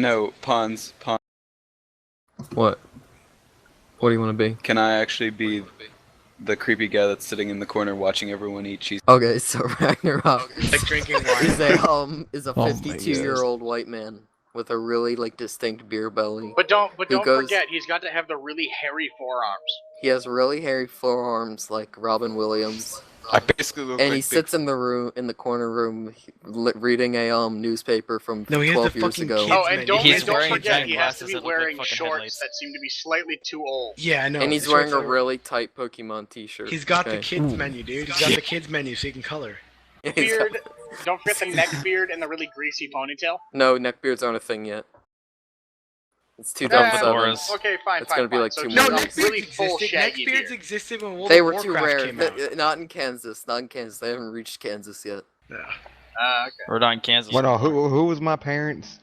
No, Pawns. What? What do you want to be? Can I actually be the creepy guy that's sitting in the corner watching everyone eat cheese? Okay, so Ragnarok Like drinking wine. is a Oh my 52-year-old white man with a really distinct beer belly. But don't goes- forget, he's got to have the really hairy forearms. He has really hairy forearms like Robin Williams, I basically look and like he sits in the corner room reading a newsper from No, he has 12 the years fucking ago. kids Oh, and menu. don't, He's and don't wearing forget, giant he has to glasses be that look like wearing fucking shorts headlights. that seem to be slightly too old. Yeah, I know. And he's the wearing shorts a are- really tight Pokemon t-shirt. He's got the Okay. kids menu, dude. He's got the kids menu so he can color. He's Beard, don't forget the neck beard and the really greasy ponytail. No, neckbeards aren't a thing yet. It's Yeah, 2007. fedoras. Okay, fine, It's fine, gonna be fine. like So 2 just more a years. really full existed. shaggy Neckbeards beard. existed when World They of were too Warcraft rare. came out. Not in Kansas. Not in Kansas. They haven't reached Kansas yet. Yeah. Okay. We're not in Kansas. Well, no, who was my parents?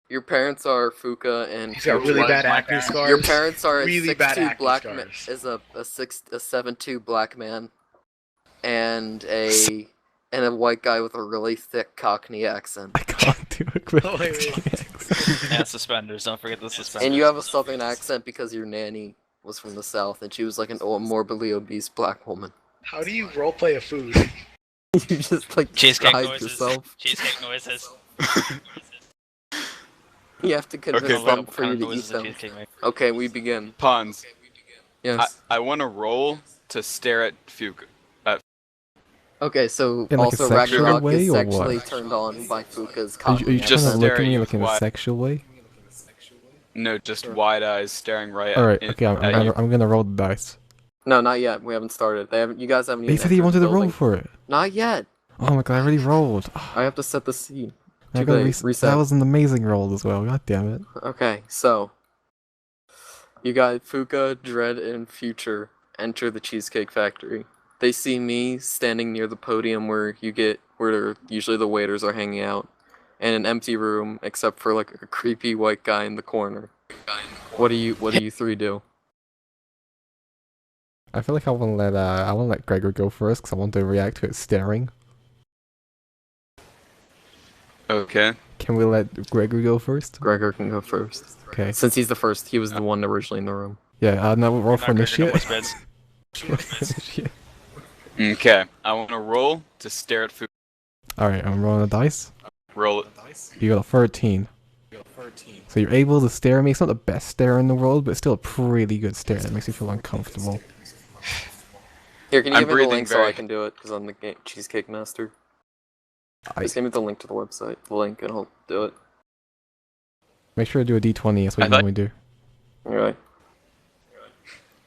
Your parents are Fuka and He's got Which really was bad my acne parents. scars. Your parents are a really bad 6'2" acne black man, scars. is a 7'2" black man, and a white guy with a really thick Cockney accent. I can't do a quick. Oh, wait. And suspenders. Don't forget the suspenders. And you have a southern accent because your nanny was from the south, and she was like a morbidly obese black woman. How do you roleplay a food? You just Cheesecake described noises. yourself. Cheesecake noises. You have to convince Okay, them What for kind you of to eat noises does a them. cheesecake make? Okay, we begin. Pawns. Yes. I want to roll to stare at Fuka. Okay, so In, like, a also sexual Ragnarok way, is or sexually what? turned on by Fuka's Are you Cockney Just trying to accent. look stare at at me you like in a wide. sexual way? No, just wide eyes staring right Alright, at okay, at you. I'm gonna roll the dice. No, not yet. We haven't started. You guys haven't He even said he entered wanted the to roll building. for it. Not yet. Oh my god, I already rolled. I have to set the scene. I Too gotta late. Reset. That was an amazing roll as well, god damn it. Okay, so you got Fuka, Dread, and Future enter the Cheesecake Factory. They see me standing near the podium where usually the waiters are hanging out, and an empty room except for a creepy white guy in the corner. What do you three do? I feel like I wanna let Gregor go first because I want to react to it staring. Okay. Can we let Gregor go first? Gregor can go first. Okay. Since he's the first, he was the one originally in the room. Yeah, now we'll roll Not for Gregor, no initiate. whispers. Initiate. Okay. I want to roll to stare at Fuka. Alright, I'm rolling a dice. Roll it. You got a 13. So you're able to stare at me. It's not the best stare in the world, but it's still a pretty good stare that makes you feel uncomfortable. Here, can you I'm give me the breathing link so I very- can do it? Because I'm the Cheesecake Master. I Just give me the link to the website. The link, and I'll do it. make sure to do a d20. That's what I you thought- normally do. Alright.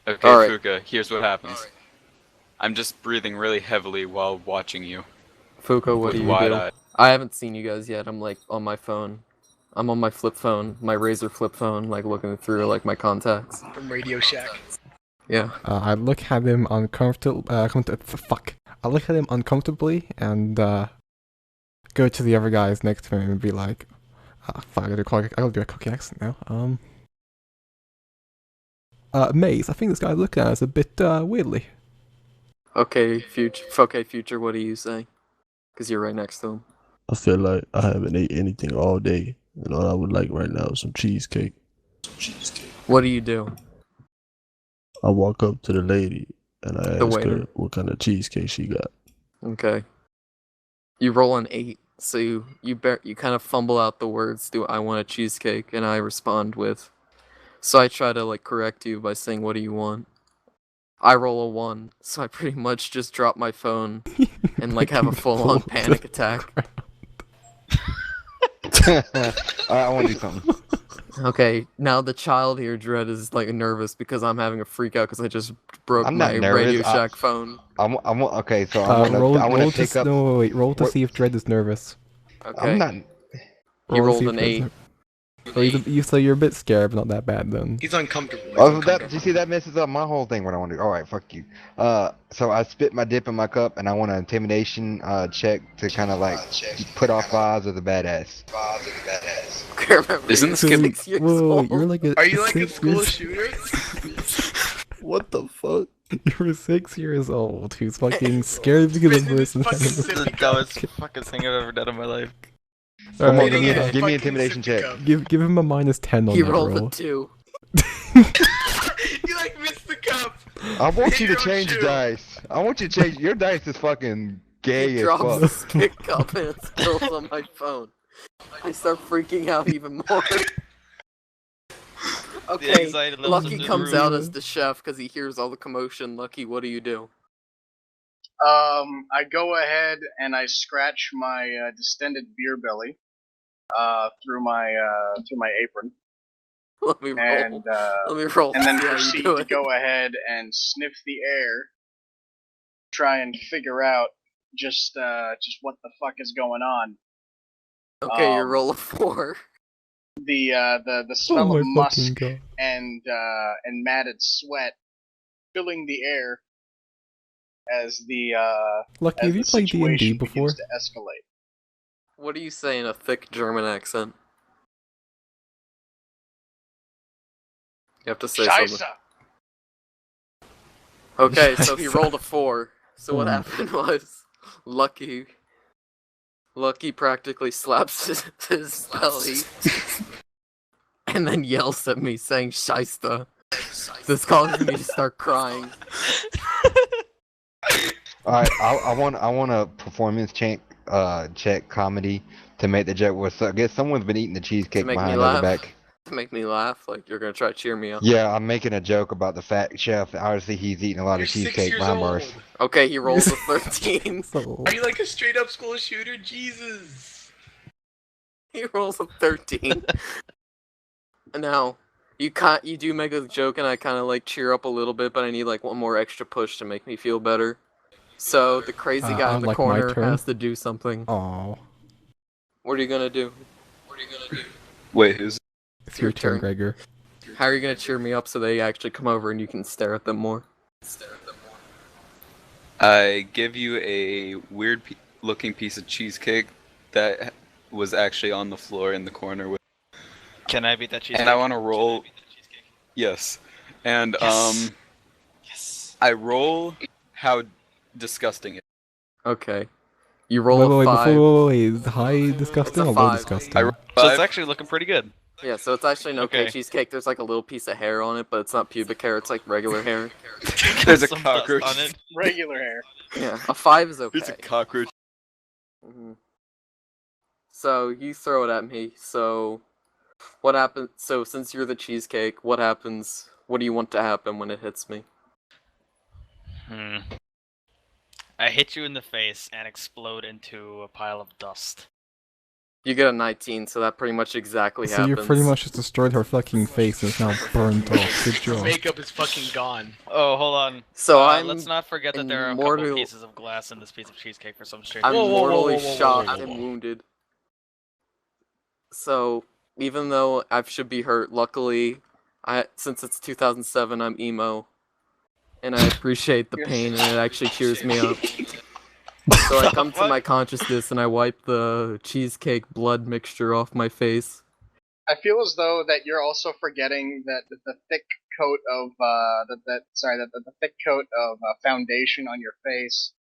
Okay, Alright. Fuka, here's what happens. I'm just breathing really heavily while watching you. Fuka, what with do you wide do? eyes. I haven't seen you guys yet. I'm on my phone. I'm on my flip phone, my Razer flip phone, looking through my contacts. From Radio Shack. Yeah. I look at him uncomfortable. Fuck. I look at him uncomfortably and go to the other guys next to him and be like, fuck, I gotta do a cocky accent now. Maze, I think this guy looking at us a bit weirdly. Okay, future. What do you say? Because you're right next to him. I feel like I haven't ate anything all day, and all I would like right now is some cheesecake. What do you do? I walk up to the lady and I The ask waiter. her what kind of cheesecake she got. Okay. You roll an 8, so you kind of fumble out the words. Do I want a cheesecake? And I respond with. So I try to correct you by saying, "What do you want?" I roll a 1, so I pretty much just drop my phone and have a full-on panic attack. I want to do something. Okay, now the child here, Dread, is nervous because I'm having a freak out because I just broke I'm not my nervous, Radio Shack phone. Okay, so I'm gonna, Roll, I want roll to pick to up. no, wait, roll to what- see if Dread is nervous. Okay. I'm not. He Roll to rolled see an if Dread's 8. ner- Oh, so you're a bit scared, but not that bad then. He's uncomfortable. He's Oh, uncomfortable. you see, that messes up my whole thing. What I want to do. All right, fuck you. So I spit my dip in my cup, and I want an intimidation check to kind of put off vibes of the badass. Okay, remember, Isn't he's this gonna- 6 years Whoa, old. you're like a. Are you like a 6 school years- shooter? What the fuck? You're 6 years old who's fucking scared because of Spitting in his this. fucking This is the dumbest fucking thing I've ever done in my life. Come on, Alright, give me, okay. give me Fucking intimidation sippy check. cup. give him a -10 on He that rolled roll. a 2. You like missed the cup. I want you to Your own change shoe. dice. I want you to change. Your dice is fucking gay He as drops fuck. the spit cup and it spills on my phone. I start freaking out even more. Okay, anxiety levels Lucky are through comes the out roof. as the chef because he hears all the commotion. Lucky, what do you do? I go ahead and I scratch my distended beer belly through my apron, Let me roll. and Let me roll. and then see how you proceed do to it. go ahead and sniff the air, try and figure out just what the fuck is going on. Okay, you roll a 4. The Oh smell my of musk fucking god. and matted sweat filling the air as the Lucky, as have you the played D&D situation before? begins to escalate. What do you say in a thick German accent? You have to say something. Scheiße! Okay, so he Scheiße. rolled a 4. So what Oh. happened was, Lucky practically slaps his belly, and then yells at me saying "Scheisse." This causes me to start crying. All right, I want a performance check comedy to make the joke. Where I guess someone's been eating the cheesecake make me behind other laugh? back. To make me laugh, like you're gonna try to cheer me up. Yeah, I'm making a joke about the fat chef. Obviously, he's eating a lot You're of 6 cheesecake years behind old. bars. Okay, he rolls a 13. So, Are you like a straight up school shooter? Jesus. He rolls a 13. Now, you do make a joke, and I kind of like cheer up a little bit, but I need like one more extra push to make me feel better. So the crazy guy in the like my corner turn? has to do something. aw. What are you gonna do? Wait, who's? It's your turn, turn. Gregor. How are you gonna cheer me up so they actually come over and you can stare at them more? I give you a weird looking piece of cheesecake that was actually on the floor in the corner with. Can I beat that cheesecake? And I want to roll. Yes, and Yes. Yes. I roll how disgusting it. Okay. You roll a 5. Wait, is high disgusting It's a or low 5. disgusting? I roll So it's 5. actually looking pretty good. Yeah, so it's actually an okay Okay. cheesecake. There's like a little piece of hair on it, but it's not pubic hair, it's like regular hair. There's a Some dust cockroach. on it. Regular hair. Yeah, a 5 is okay. There's a cockroach. Mhm. So you throw it at me. So what happens? So since you're the cheesecake, what happens? What do you want to happen when it hits me? I hit you in the face and explode into a pile of dust. You get a 19, so that pretty much exactly So happens. you pretty much just destroyed her fucking face and it's now burnt off. Good Your job. makeup is fucking gone. Oh, hold on. So Let's not forget that there are a immortal- couple pieces of glass in this piece of cheesecake for some strange I'm Whoa, whoa, whoa, mortally whoa, whoa, whoa, shocked whoa, whoa. and wounded. So even though I should be hurt, luckily, since it's 2007, I'm emo, and I appreciate the pain, and it actually cheers me up. So I come to my consciousness and I wipe the cheesecake blood mixture off my face. I feel as though that you're also forgetting that the thick coat of the thick coat of foundation on your face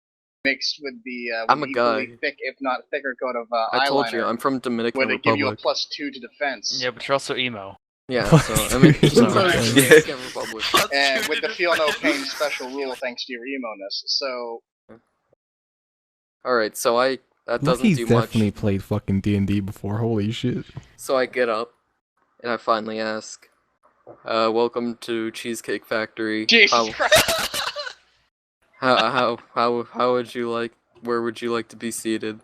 mixed with the I'm a equally guy. thick, if not thicker, coat of I told you, eyeliner I'm from Dominican would give you a Republic. +2 to defense. Yeah, but you're also emo. Yeah, so I mean, So- Dominican Republic. And with the feel no pain special rule thanks to your emo-ness. So Alright, so that doesn't Lucky's do much. definitely played fucking D&D before. Holy shit. So I get up, and I finally ask, welcome to Cheesecake Factory. Jesus Christ. How would you like, where would you like to be seated?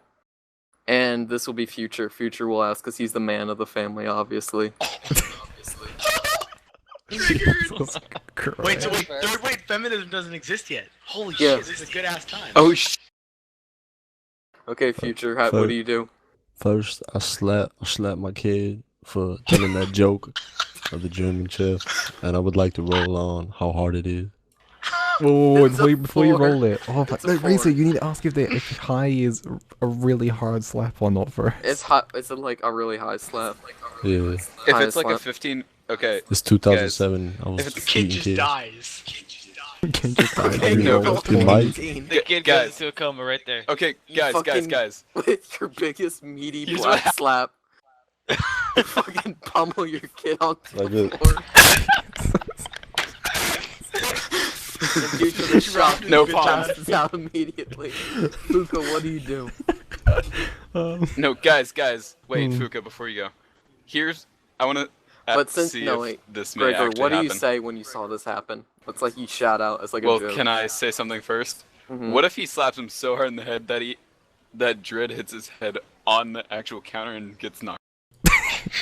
And this will be Future. Future will ask, because he's the man of the family, obviously. Jesus Christ. Wait, so third weight feminism doesn't exist yet. Holy Yeah. shit, this is a good ass time. Oh sh! Okay, Future, what do you do? First, I slap my kid for telling that joke of the German chef, and I would like to roll on how hard it is. Whoa, It's a before you 4. roll it. Oh, It's a no, Razor, 4. you need to ask if high is a really hard slap or not first. It's hot. It's like a really high slap. Yeah, If Highest it's like a slap. 15, okay. it's 2007. I If was it's The kid eating just kids. dies. Can't just die Okay, when you no, roll roll with your you might. might. 18 The kid Guys. goes into a coma right there. Okay, You guys, fucking- guys. with your biggest meaty Here's black what slap. You fucking pummel your kid on the Like this. floor. Due to the shock, No he palm. passes out immediately. Fuka, what do you do? No, guys, wait, Hmm. Fuka, before you go. I want to But since see no, if wait, this may Gregor, actually what do happen. you say when you saw this happen? It's like you shout out as like a Well, joke. can I say something first? Mhm. What if he slaps him so hard in the head that Dread hits his head on the actual counter and gets knocked?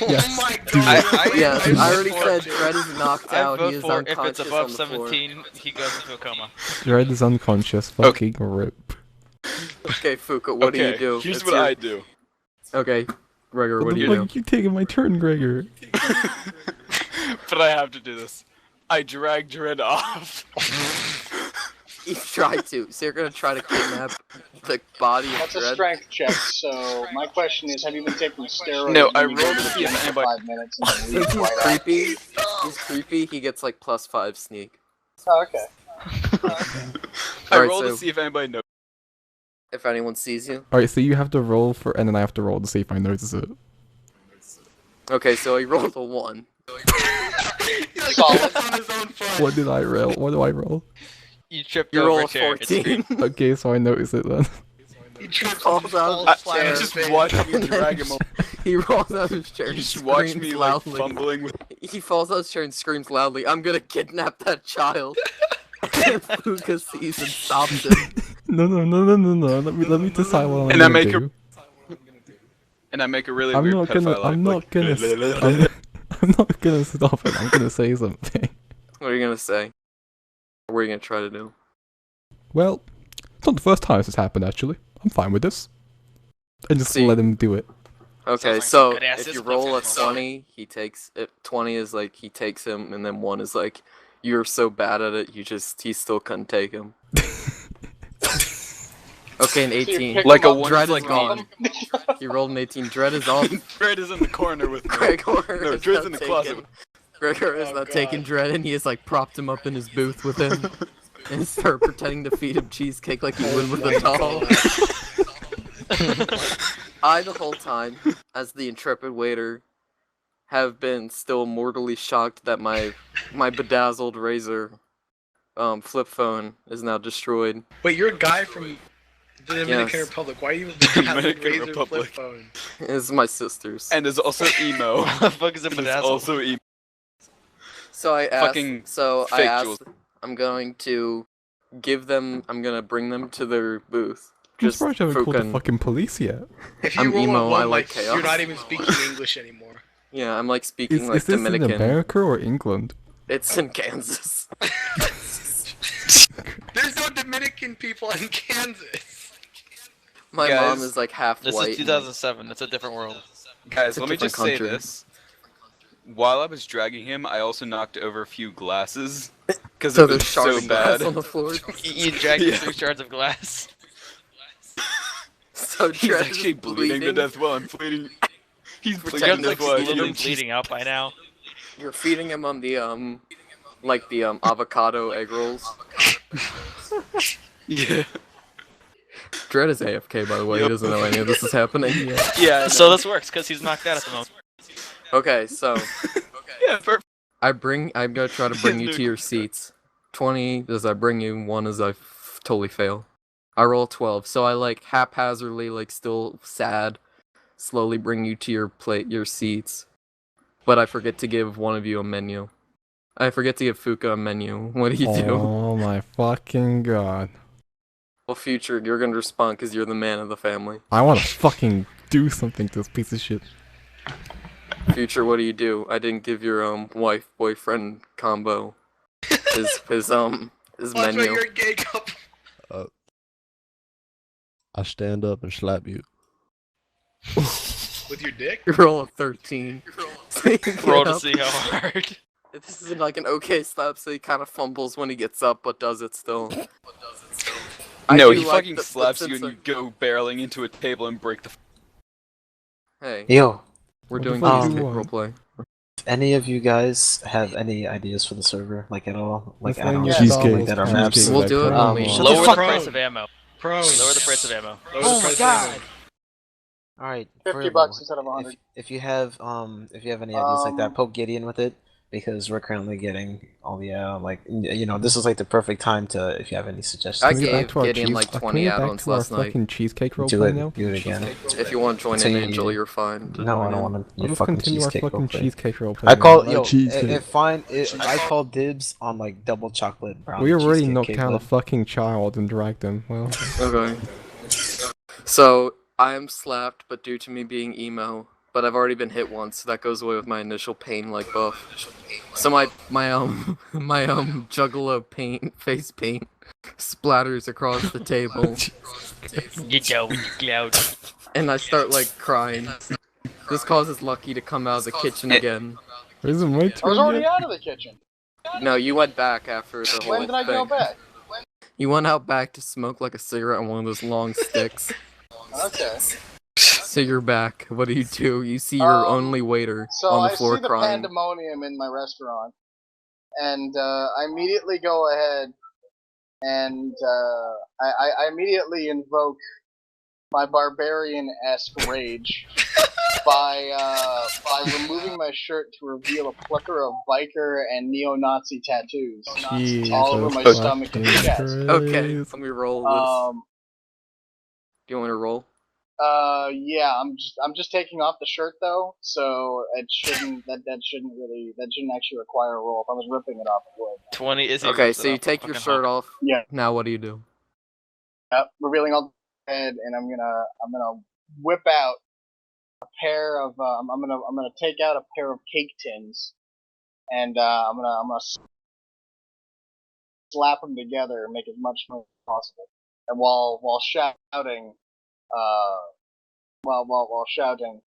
Yes, Oh my do god. it. Yeah, I I already vote said for- Dredd is knocked I out. He vote is for if unconscious it's above on the floor. 17, he goes into a coma. Dread is unconscious. Fucking rip. Okay, Fuka, what do Okay, you do? here's It's what your- I do. Okay, Gregor, what What do the you fuck? do? You taking my turn, Gregor? But I have to do this. I drag Dread off. You try to. So you're gonna try to kidnap the body of That's a Dredd? strength check. So my question is, have you been taking steroids? No, I when you go rolled to to the see if gym for anybody- 5 minutes and then Since leave he's right after? creepy, he gets like +5 sneak. Oh, okay. I Alright, roll so- to see if anybody knows. If anyone sees you. Alright, so you have to roll for, and then I have to roll to see if I notice it. Okay, so he rolled a 1. Solid. on his own foot. What did I roll? What do I roll? You tripped You over roll a a chair. It's 14. Okay, so I notice it then. He trips falls and out of falls the flat on chair. his Just face. watch me And then drag him. He rolls out of his chair You and just watch screams me like loudly. fumbling with. He falls out of his chair and screams loudly, "I'm gonna kidnap that child!" And Fuka sees and stops him. No. Let me decide what I'm And I gonna make do. And I make a really I'm weird not gonna. pedophile I'm act, not like, gonna. I'm not gonna stop it. I'm gonna say something. What are you gonna say? What are you gonna try to do? Well, it's not the first time this has happened. Actually, I'm fine with this. And just See- let him do it. Okay, like so good ass if you discipline roll a technical. 20, he takes it. 20 is like he takes him, and then 1 is like you're so bad at it, he still couldn't take him. Okay, an So you 18. pick Like him a up, one- Dread is like gone. He rolled an 18. Dread is on. Dread is in the corner with me. Gregor No, is Dread's now in the taking- closet. Gregor is Oh, now God. taking Dread, and he has like propped him up in his booth with him, and start pretending to feed him cheesecake like he would with a doll. I, the whole time, as the intrepid waiter, have been still mortally shocked that my bedazzled Razor flip phone is now destroyed. Wait, you're a guy from the Dominican Yes. Republic. Why are you with the Dominican Razor Republic. flip phone? This is my sister's. And there's also emo. What the fuck is a There's bedazzle? also emo. So I asked. Fucking So I fake asked. jewels. I'm going to give them. I'm gonna bring them to their booth. I'm Just surprised you haven't called the fucking. fucking police yet. If you I'm roll emo, a 1, I like chaos. you're not even speaking English anymore. Yeah, I'm like speaking like Is this Dominican. in America or England? It's in Kansas. There's no Dominican people in Kansas. My Guys, mom is like half This white. is 2007. It's a different world. Guys, It's a let me different just say country. this. While I was dragging him, I also knocked over a few glasses because So it there's was shards so of glass bad. on the floor. You dragged Yeah. 3 shards of glass. So He's Dredd actually is bleeding to death while I'm bleeding. He's Pretend bleeding to to You're like death while I literally him. bleeding out by now. You're feeding him on the like the avocado egg rolls. Yeah. Dredd is AFK, by the way. He Yep. doesn't know any of this is happening yet. Yeah. I So know. this works because he's knocked out at the moment. Okay, so Yeah, perfect. I'm gonna try to bring you to your seats. 20 as I bring you, 1 as I totally fail. I roll 12, so I like haphazardly, like still sad, slowly bring you to your seats. But I forget to give one of you a menu. I forget to give Fuka a menu. What do you do? Oh my fucking god. Well, Future, you're gonna respond because you're the man of the family. I wanna fucking do something to this piece of shit. Future, what do you do? I didn't give your wife boyfriend combo his Watch why menu. you're a gay couple. I stand up and slap you. With your dick? You roll a 13. So you get Roll to up. see how hard. This is like an okay slap, so he kind of fumbles when he gets up, but does it still. I No, do he like fucking the- slaps since you and I- you go barreling into a table and break the. Hey, Yo, we're What doing the fuck do you cheesecake want? roleplay. Any of you guys have any ideas for the server, like at all, like Let's name add-ons, your Cheesecake. something like that, or maps? Cheesecake. We'll do it when we- Shut Lower the fuck the up. price of ammo. Prone. Lower the price of ammo. Lower the Oh my price of god! ammo. All right, $50 instead of 100. If you have any ideas like that, poke Gideon with it, because we're currently getting all the this is like the perfect time to, if you have any suggestions. I Can we get back gave to our Gideon like can 20 we get back add-ons to our last night. fucking cheesecake do roleplay it, now? do it again. If you want to join So in, you- Angel, you're fine. To No, I join don't in. want to. Your Let's fucking continue our cheesecake. fucking roleplay. cheesecake roleplay. I call now. yo. cheesecake. I call dibs on like double chocolate brown. We already cheesecake knocked cake out a with- fucking child and dragged him. Well, Okay. So I am slapped, but due to me being emo, but I've already been hit once, so that goes away with my initial pain like buff. So my juggalo paint face paint splatters across the table, You go with your cloud. and I start like crying. This causes Lucky to come out of the kitchen again. is it my I was turn already yet? out of the kitchen. No, you went back after the whole When did I go thing. back? You went out back to smoke like a cigarette on one of those long sticks. Okay. So you're back. What do? You see your only waiter So on I the floor see the crying. pandemonium in my restaurant, and I immediately go ahead and I immediately invoke my barbarian-esque rage by removing my shirt to reveal a plethora of biker and neo-Nazi tattoos all over my Jesus stomach and fucking chest. Okay, Christ. let me roll this. Do you want me to roll? Yeah, I'm just taking off the shirt though, so it shouldn't that shouldn't actually require a roll. If I was ripping it off, it would. 20 is Okay, so you take your shirt off. Yeah. Now what do you do? Revealing all the head, and I'm gonna whip out a pair of I'm gonna take out a pair of cake tins, and I'm gonna slap them together and make as much noise as possible, and while shouting, while shouting,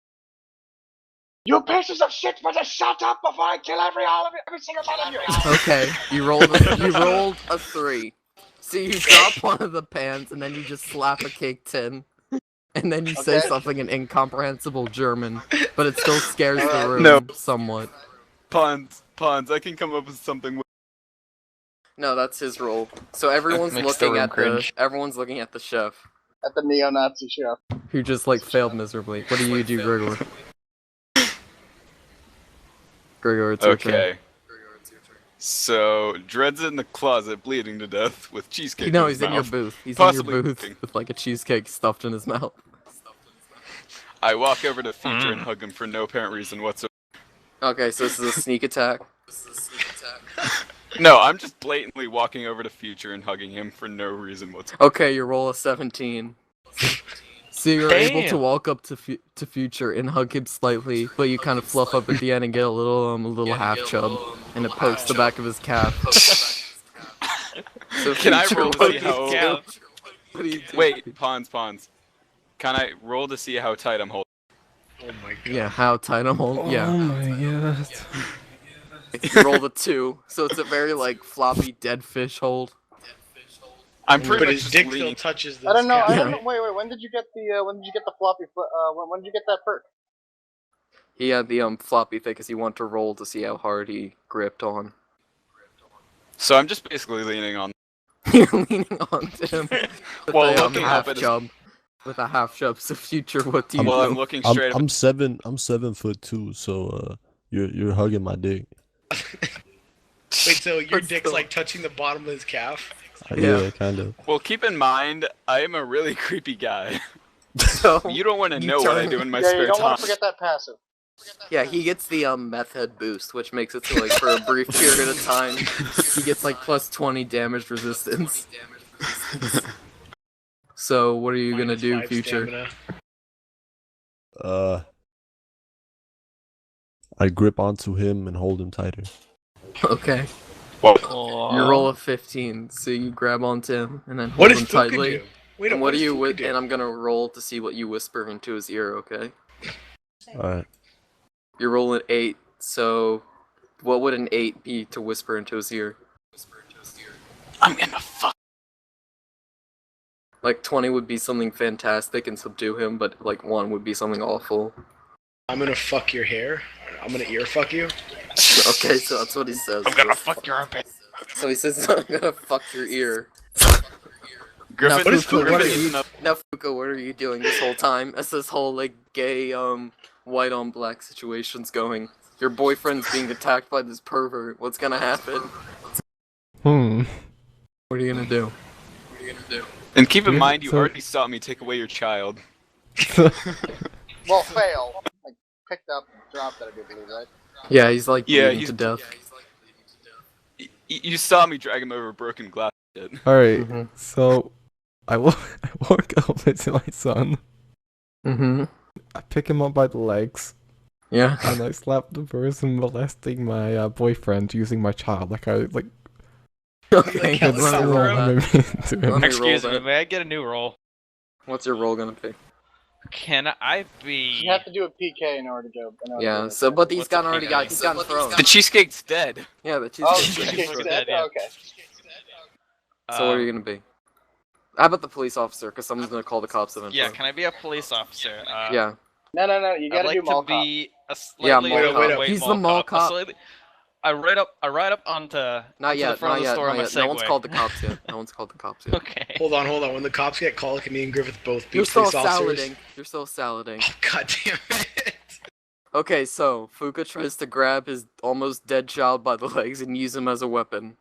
"You pieces of shit! Better shut up before I kill every single one of you!" Okay, you rolled a 3. So you drop one of the pans and then you just slap a cake tin. And then you say Okay. something in incomprehensible German, but it still scares the room No. somewhat. Pawns, I can come up with something. No, that's his role. So everyone's Makes the looking room at cringe. everyone's looking at the chef, At the neo-Nazi chef. who just like failed miserably. What do you do, Gregor? Gregor, it's your turn. Okay. So, Dred's in the closet, bleeding to death with cheesecake. No, in his he's in your mouth. booth. He's Possibly in your booth cooking. with like a cheesecake stuffed in his mouth. I walk over to Future and hug him for no apparent reason whatsoever. Okay, so this is a sneak attack. No, I'm just blatantly walking over to Future and hugging him for no reason whatsoever. Okay, you roll a 17. So you're able to Damn. walk up to Future and hug him slightly, but you kind of fluff up at the end and get a little half chub, and it pokes the back of his calf. So Can I Future, roll to what see do you how- do? What do you do? Wait, Pawns. Can I roll to see how tight I'm holding? Oh my god. Yeah, how tight I'm holding. Oh Yeah, my god. you rolled a 2, so it's a very like floppy dead fish hold. I'm pretty But much his just dick leaning. still touches the I don't know. scalp. I don't know. Wait. When did you get the floppy? When did you get that perk? He had the floppy thing because he wanted to roll to see how hard he gripped on. So I'm just basically leaning on. You're leaning onto him with Well, a looking up half at his- chub. With a half chub. So Future, what do you Well, do? I'm looking straight. I'm 7'2", so you're hugging my dick. Wait, so your But dick's still. like touching the bottom of his calf? Yeah. Yeah, kind of. Well, keep in mind, I am a really creepy guy. So You don't want to You know what I turn- do in my Yeah, spare you don't time. want to forget that passive. yeah, he gets the meth head boost, which makes it so like for a brief period of time, he gets like plus 20 damage resistance. So what are you gonna do, -5 Future? stamina. I grip onto him and hold him tighter. Okay, Oh. you roll a 15, so you grab onto him and then What hold does him Fuka tightly. do? Wait, And what do does you? Fuka do? And I'm gonna roll to see what you whisper into his ear. Okay. Alright. You roll an 8, so what would an 8 be to whisper into his ear? I'm gonna fuck. Like 20 would be something fantastic and subdue him, but like 1 would be something awful. I'm gonna fuck your hair? I'm gonna ear fuck you. Okay, so that's what he says. I'm gonna fuck your armpit. So he says, I'm gonna fuck your ear. Griffin, What is Griffin what are is you- enough- Now, Fuka, what are you doing this whole time as this whole, like, gay, white on black situation's going? Your boyfriend's being attacked by this pervert. What's gonna happen? Hmm. What are you gonna do? And keep in Yeah, mind, you so- already saw me take away your child. Well, fail. Like, picked up and dropped it, I do believe, right? Yeah, he's like Yeah, bleeding he's- to death. You saw me drag him over broken glass. Shit. Alright, Mhm. so I walk over to my son. Mm-hmm. I pick him up by the legs, Yeah. and I slap the person molesting my boyfriend using my child. Like I like. Okay, Kill let me the roll I that. mean, to him. Let me Excuse roll me, that. may I get a new roll? What's your roll gonna be? Can I be? You have to do a PK in order to go. in order to Yeah, do it. so, but he's What's got a already PK? got, he's gotten thrown. The cheesecake's dead. Yeah, the Oh, cheesecake. cheesecake's Dead, dead? yeah. Okay. So what are you gonna be? How about the police officer? Because someone's gonna call the cops eventually. Yeah, can I be a police officer? Yeah. No, you I'd gotta like do mall to cop. be a Yeah, slightly mall cop. overweight He's the mall A cop. slightly- I ride up onto Not onto yet, the front not of the yet, store not on my yet. No one's Segway. called the cops yet. No one's called the cops yet. Okay. Hold on. When the cops get called, can me and Griffith both be You're still police officers? salading. You're still salading. Oh, God damn it. Okay, so Fuka tries to grab his almost dead child by the legs and use him as a weapon.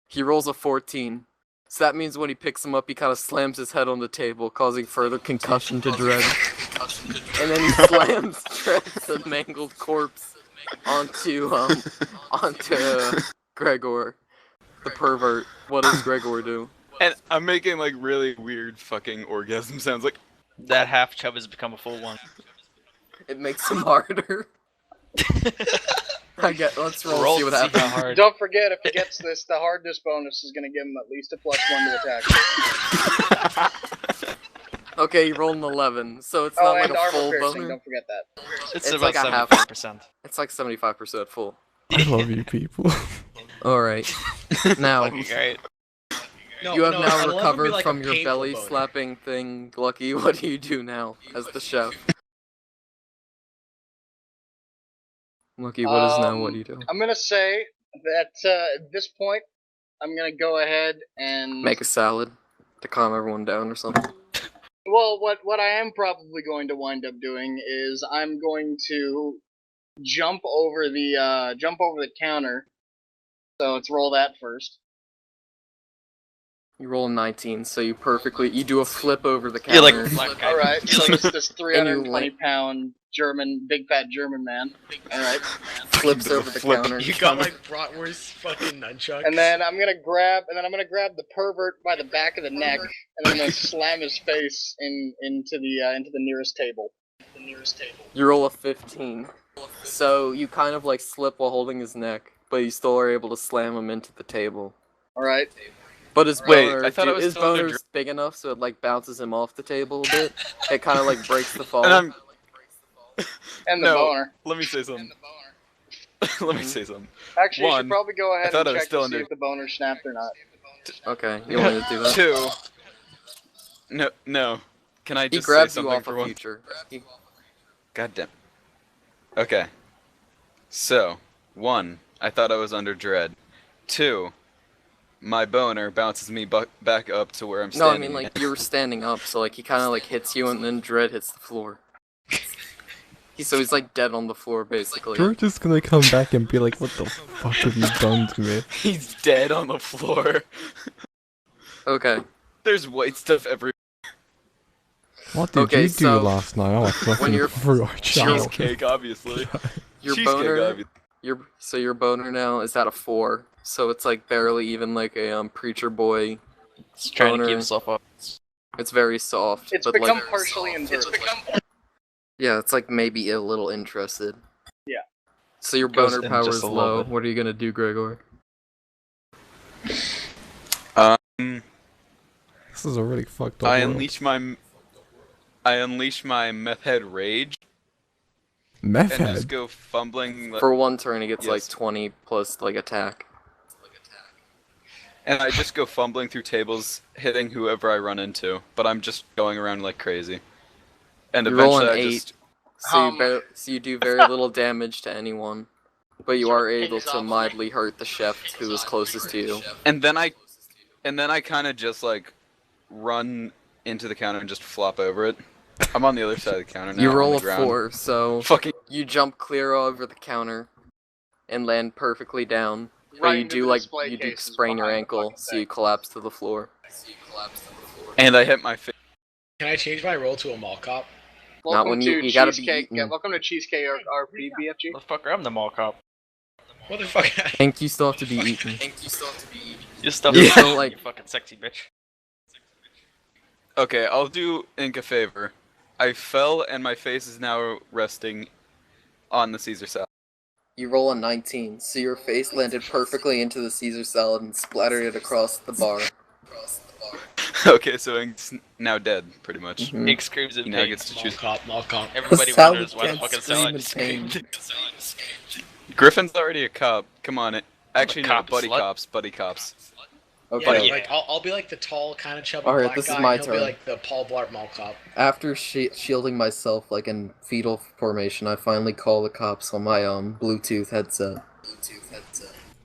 He rolls a 14. So that means when he picks him up, he kind of slams his head on the table, causing further concussion to Dredd. And then he slams Dredd's mangled corpse onto Gregor, the pervert. What does Gregor do? And I'm making like really weird fucking orgasm sounds like That half chub has become a full one. It makes him harder. Let's roll, Roll see what to see happens. how hard. Don't forget, if he gets this, the hardness bonus is gonna give him at least a +1 to attack. Okay, you rolled an 11, so it's Oh, not like and a armor full piercing, boner. don't forget that. It's, It's about like a half. 75%. It's like 75% full. I love you people. Alright. Now, Fucking great. No, you have no, now I'd love to be recovered like a from your painful belly boner. slapping thing. Lucky, what do you do now as the chef? Lucky, what is now? What do you do? I'm gonna say that at this point, I'm gonna go ahead and Make a salad to calm everyone down or something. Well, what I am probably going to wind up doing is I'm going to jump over the counter. So let's roll that first. You roll a 19, so you do a flip over the You're like counter. black guy. All right, so this 320 like- pound big fat German man. All right, flips over the counter. You got like bratwurst fucking nunchucks. and then I'm gonna grab the pervert by the back of the neck, and then I'm gonna slam his face into the nearest table. You roll a 15. So you kind of like slip while holding his neck, but you still are able to slam him into the table. All right. But his Wait, boner, I thought it was his still under boner's big enough so it like bounces him off the table a bit. It kind of like breaks the fall. and I'm And the No. boner. let me say something. Let me say something. Actually, you One, should probably go ahead thought and it was check still to under- see if the boner snapped or not. Okay, you want me to do that? Two. No. Can I He just say grabs you something off for a once? future. God damn. Okay. So, 1, I thought I was under dread. 2, my boner bounces me back up to where I'm No, I standing. mean like you were standing up, so like he kind of like hits you and then Dread hits the floor. So he's like dead on the floor basically. You're just gonna come back and be like, what the fuck have you done to me? He's dead on the floor. Okay. There's white stuff everywhere. What did Okay, you do so, last night? Oh, fucking you're- for our child. Cheesecake, obviously. Your Cheesecake, boner, obviously. your boner now is at a 4, so it's like barely even like a preacher boy. He's trying to Boner. keep himself up. It's very soft, It's but become like partially inverted. yeah, it's like maybe a little interested. Yeah. So your Goes boner in power just is a little low. bit. What are you gonna do, Gregor? This is a really fucked up I world. unleash my meth head rage Meth and just head. go fumbling. For one turn, he gets like Yes. 20 plus like attack. And I just go fumbling through tables, hitting whoever I run into. But I'm just going around like crazy. And You roll eventually an I 8. just So you do very little damage to anyone, but you are able Pings to off mildly hurt the chef who is closest to you. And then I kind of just like run into the counter and just flop over it. I'm on the other side of the counter now. You on roll the a ground. 4, so Fucking. you jump clear over the counter and land perfectly down. But Right you into do the like display you do cases sprain your behind the ankle, fucking so you thing. collapse to the floor. And I hit my face. Can I change my role to a mall cop? Welcome when you- to you gotta be Cheesecake. eaten. Welcome to Cheesecake RP BFG. Motherfucker, I'm the mall cop. Motherfucker. Think you still have to be eaten. You stuff Yeah. yeah. So, like- You fucking sexy bitch. Okay, I'll do Ink a favor. I fell and my face is now resting on the Caesar salad. You roll a 19, so your face landed perfectly into the Caesar salad and splattered it across the bar. Okay, so Ink's now dead, pretty much. Mhm. Ink screams in He now pain. gets to Mall choose. cop, mall cop. Everybody The salad wonders why the can't fucking scream salad in just pain. screamed. Griffin's already a cop. Come on. Actually, no, cop, buddy slut. cops. Buddy cops. Okay. Yeah, like I'll be like the tall, kind of chubby Alright, black this is guy. my and he'll turn. be like the Paul Blart mall cop. After shielding myself like in fetal formation, I finally call the cops on my Bluetooth headset.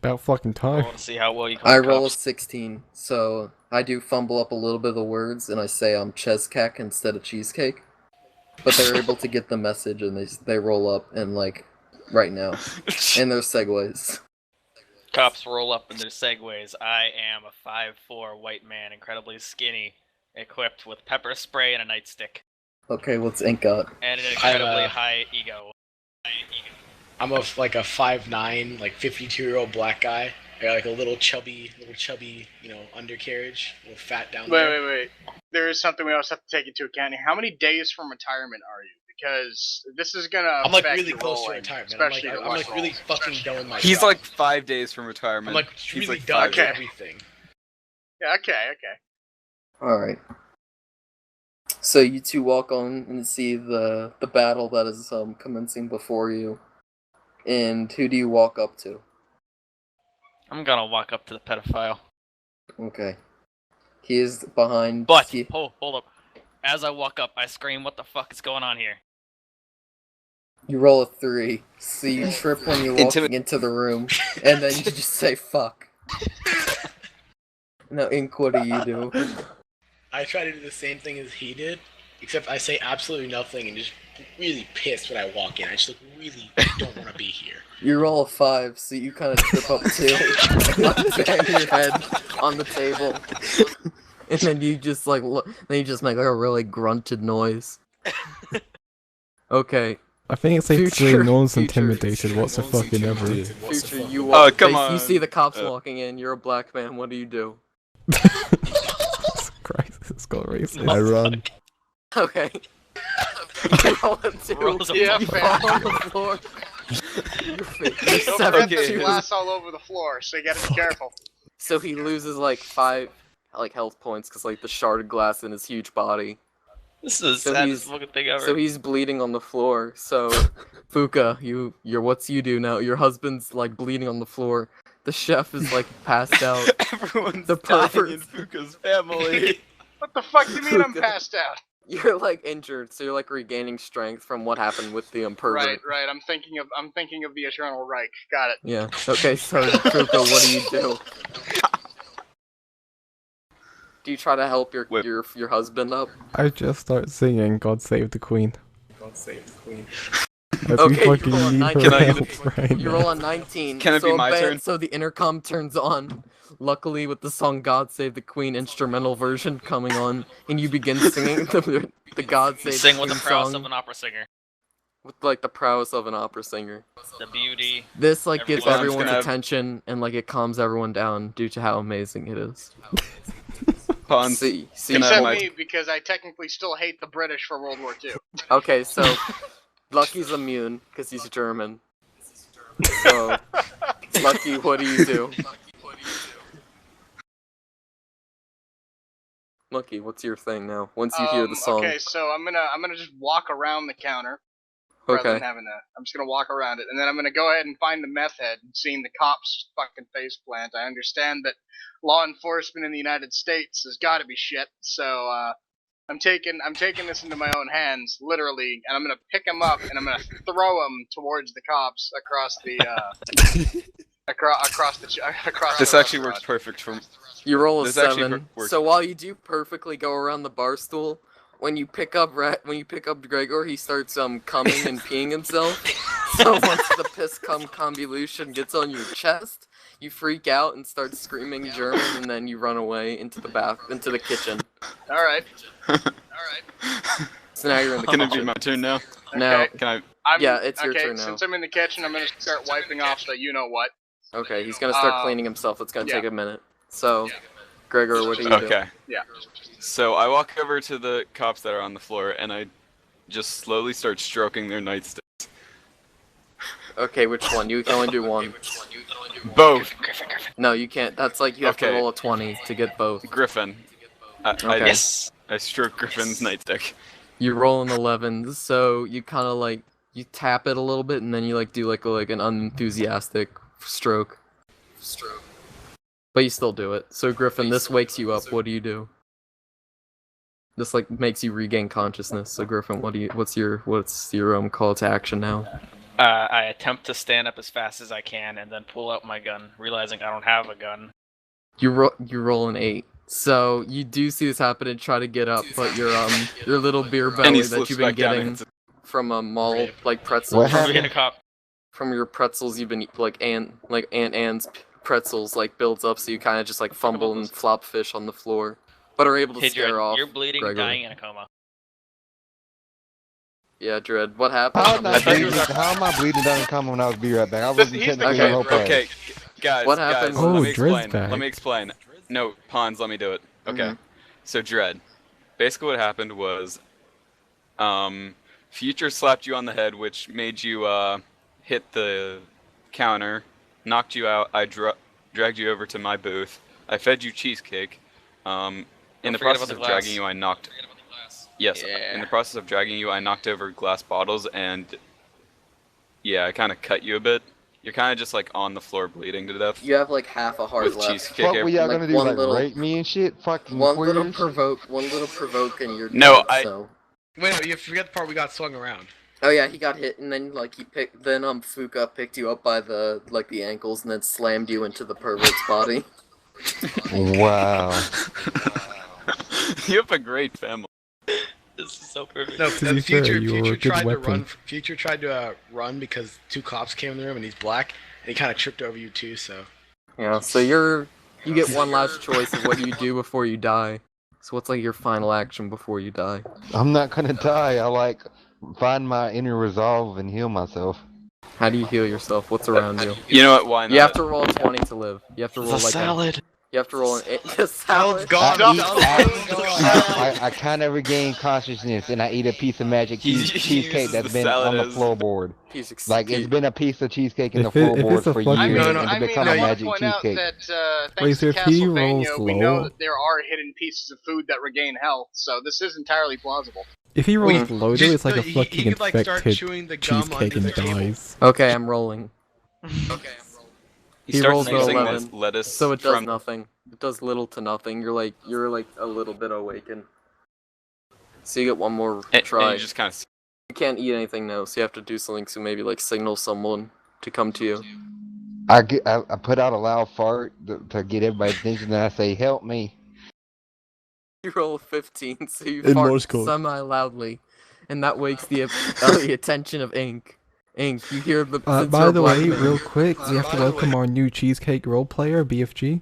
About fucking I time. want to see how well you can I roll a cops. 16, so I do fumble up a little bit of the words, and I say I'm Cheskak instead of cheesecake. But they're able to get the message, and they roll up and like right now, and there's segues. Cops roll up in their segways. I am a 5'4" white man, incredibly skinny, equipped with pepper spray and a nightstick, Okay, what's Ink got? and an incredibly uh, high ego. I'm like a 5'9", like 52-year-old black guy. I got like a little chubby, undercarriage, a little fat down there. Wait. There is something we also have to take into account here. How many days from retirement are you? Because this is gonna I'm like affect really your close to rolling, retirement. especially I'm the like luck really rolls, fucking especially done with my He's job. like 5 days from retirement. I'm like He's really like done 5 with days. everything. Yeah, okay. Alright. So you two walk on and see the battle that is commencing before you. And who do you walk up to? I'm gonna walk up to the pedophile. Okay. He is behind But, Ski- hold up. As I walk up, I scream, "What the fuck is going on here?" You roll a 3, so you trip when you're walking into the room, and then you just say fuck. Now, Ink, what do you do? I try to do the same thing as he did, except I say absolutely nothing and just really pissed when I walk in. I just really don't want to be here. You roll a 5, so you kind of trip up too, and bang your head on the table, and then you just like then you just make like a really grunted noise. Okay, I think it's safe to say Future- no one's future- intimidated whatsoever. Yeah. Future, you Oh, walk. come You on. see the cops Uh. walking in. You're a black man. What do you do? Jesus Christ, it's got racist. I run. Okay. You roll a 2. Rolls a Yeah, You fair. fall on the floor. You're Don't 7 forget there's 2. glass all over the floor, so you gotta be careful. So he loses like 5 health points because like the sharded glass in his huge body. This is So the saddest he's- fucking thing ever. So he's bleeding on the floor. So Fuka, you're what's you do now? Your husband's like bleeding on the floor. The chef is like passed out. Everyone's The dying pervert. in Fuka's family. What the fuck do you mean I'm Fuka. passed out? You're like injured, so you're like regaining strength from what happened with the pervert. Right. I'm thinking of the Eternal Reich. Got it. Yeah. Okay, so Fuka, what do you do? Do you try to help your Wait. your husband up? I just start singing "God Save the Queen." God save the queen. As Okay, we you fucking roll a need 19. her Can I get help right You now. roll a 19. Can it be so my turn? So the intercom turns on. Luckily, with the song "God Save the Queen" instrumental version coming on, and you begin singing the "God Save Sing the with Queen" the prowess song of an opera singer. with like the prowess of an opera singer. The beauty. This like gets Everyone's everyone's gonna have- attention and like it calms everyone down due to how amazing it is. Pawns. See, Can I Except have my- me, because I technically still hate the British for World War II. Okay, so Lucky's immune because he's German. So Lucky, what do you do? Lucky, what's your thing now? Once you hear the song. Okay, so I'm gonna just walk around the counter. Rather Okay. than having I'm just gonna walk around it, and then I'm gonna go ahead and find the meth head. And seeing the cops fucking face plant, I understand that law enforcement in the United States has got to be shit. So I'm taking this into my own hands, literally, and I'm gonna pick him up and I'm gonna throw him towards the cops across the across the This actually works restaurant. perfect for. You roll a This actually 7. works. So while you do perfectly go around the bar stool, when you pick up Gregor, he starts coming and peeing himself. So once the piss cum convolution gets on your chest, you freak out and start screaming German, and then you run away into the kitchen. All right. So now you're in the Can it kitchen. be my turn now? Now, Okay. Can I? Yeah, it's your okay, turn now. Since I'm in the kitchen, I'm gonna start wiping off the you-know-what. okay, he's gonna start cleaning himself. It's gonna yeah. take a minute. So, Gregor, what do you do? Okay. Yeah. So I walk over to the cops that are on the floor and I just slowly start stroking their nightsticks. Okay, which one? You can only do one. Both. No, you can't. That's like you have to Okay. roll a 20 to get both. Griffin. Okay. I stroke Griffin's nightstick. You roll an 11, so you kind of like you tap it a little bit, and then you like do like an unenthusiastic stroke. But you still do it. So Griffin, this wakes you up. What do you do? This like makes you regain consciousness. So Griffin, what's your call to action now? I attempt to stand up as fast as I can and then pull out my gun, realizing I don't have a gun. You roll an 8. So you do see this happen and try to get up, but your little beer And belly he that slips you've been back down getting into- from a mall like pretzels. What From happened? being a cop. From your pretzels you've been Aunt Anne's pretzels like builds up, so you kind of just like fumble and flop fish on the floor, but are able to Hey, scare Dread, off. you're bleeding, Gregor. dying in a coma. Yeah, Dread, what happened? How am I thought you bleeding? were- How am I bleeding down and coming when I was be right back? I wasn't He's the technically Okay, a whole pass. Okay, guys. What happened Guys, was- let me Oh, Dredd's explain. back. Let me explain. No, Pawns, let me do it. Okay. Mhm. So Dread, basically what happened was, Future slapped you on the head, which made you hit the counter, knocked you out. I dragged you over to my booth. I fed you cheesecake. In the forget process about of the glass. dragging you, I knocked. Yes. Yeah. In the process of dragging you, I knocked over glass bottles, and yeah, I kind of cut you a bit. You're kind of just like on the floor bleeding to death You have like half a heart with left. cheesecake. Fuck, what y'all Like, gonna do? one Like little- rape me and shit? Fucking One little queers? provoke and you're No, dead, I- so. Wait, no, you forget the part we got swung around. Oh yeah, he got hit and then like Fuka picked you up by the ankles and then slammed you into the pervert's body. Wow. You have a great family. This is so perfect. No, To be fair, you were a good tried to weapon. run. Future tried to run because 2 cops came in the room and he's black, and he kind of tripped over you too. So Yeah, so you get one last choice of what you do before you die. So what's like your final action before you die? I'm not gonna die. I like find my inner resolve and heal myself. How do you heal yourself? What's around you? You know what? Why not? You have to roll a 20 to live. You have to roll like you have to roll an 8. The salad. gone. I kind of regain consciousness and I eat a piece of magic He cheesecake uses that's the been salad on the as- floorboard. He's ex- Like it's been a piece of cheesecake in the If it- if floorboard it's a for fucking- years, No, and no, it's I mean, become I a want to magic point out cheesecake. that Wait, thanks so to if he Castlevania, rolls we know low- that there are hidden pieces of food that regain health, so this is entirely plausible. If he rolls low, though, it's like a he fucking could like start infected chewing the gum cheesecake under and the table. dies. Okay, I'm rolling. He He starts rolls an using 11, this lettuce So it does from nothing. It does little to nothing. You're like a little bit awakened. So you get one more and try. you just kind of. You can't eat anything now, so you have to do something. So maybe like signal someone to come to you. I put out a loud fart to get everybody's attention, and I say, "Help me!" You roll a 15, so you In Morse fart code. semi-loudly, and that wakes the attention of Ink. Ink, you hear the. since By you're a the black way, man- real quick, we have to welcome our new cheesecake role player, BFG.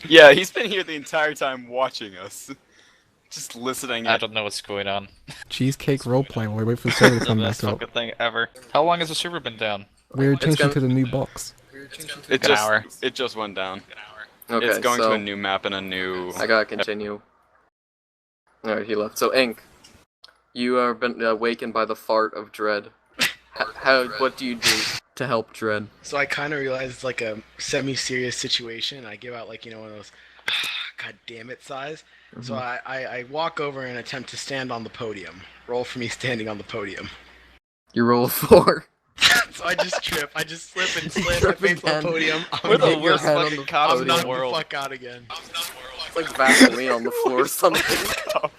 Yeah, he's been here the entire time watching us, just listening. I don't know what's going on. Cheesecake role player. We wait for the server to The come best back up. fucking thing ever. How long has the server been down? We're changing gonna- to the new box. It An just hour. it just went down. Okay, It's going so to a new map and a new. I gotta continue. Alright, he left. So Ink, you are been awakened by the fart of Dread. What do you do to help Dread? So I kind of realize it's like a semi-serious situation. I give out like one of those, god damn it sighs. So I walk over and attempt to stand on the podium. Roll for me standing on the podium. You roll a 4. So I just trip. I just slip and slip. I Trip face on the again. podium. We're the hit your worst head on fucking the cops I'm in the knocked the world. fuck out again. It's like Vaseline on the floor or something. Our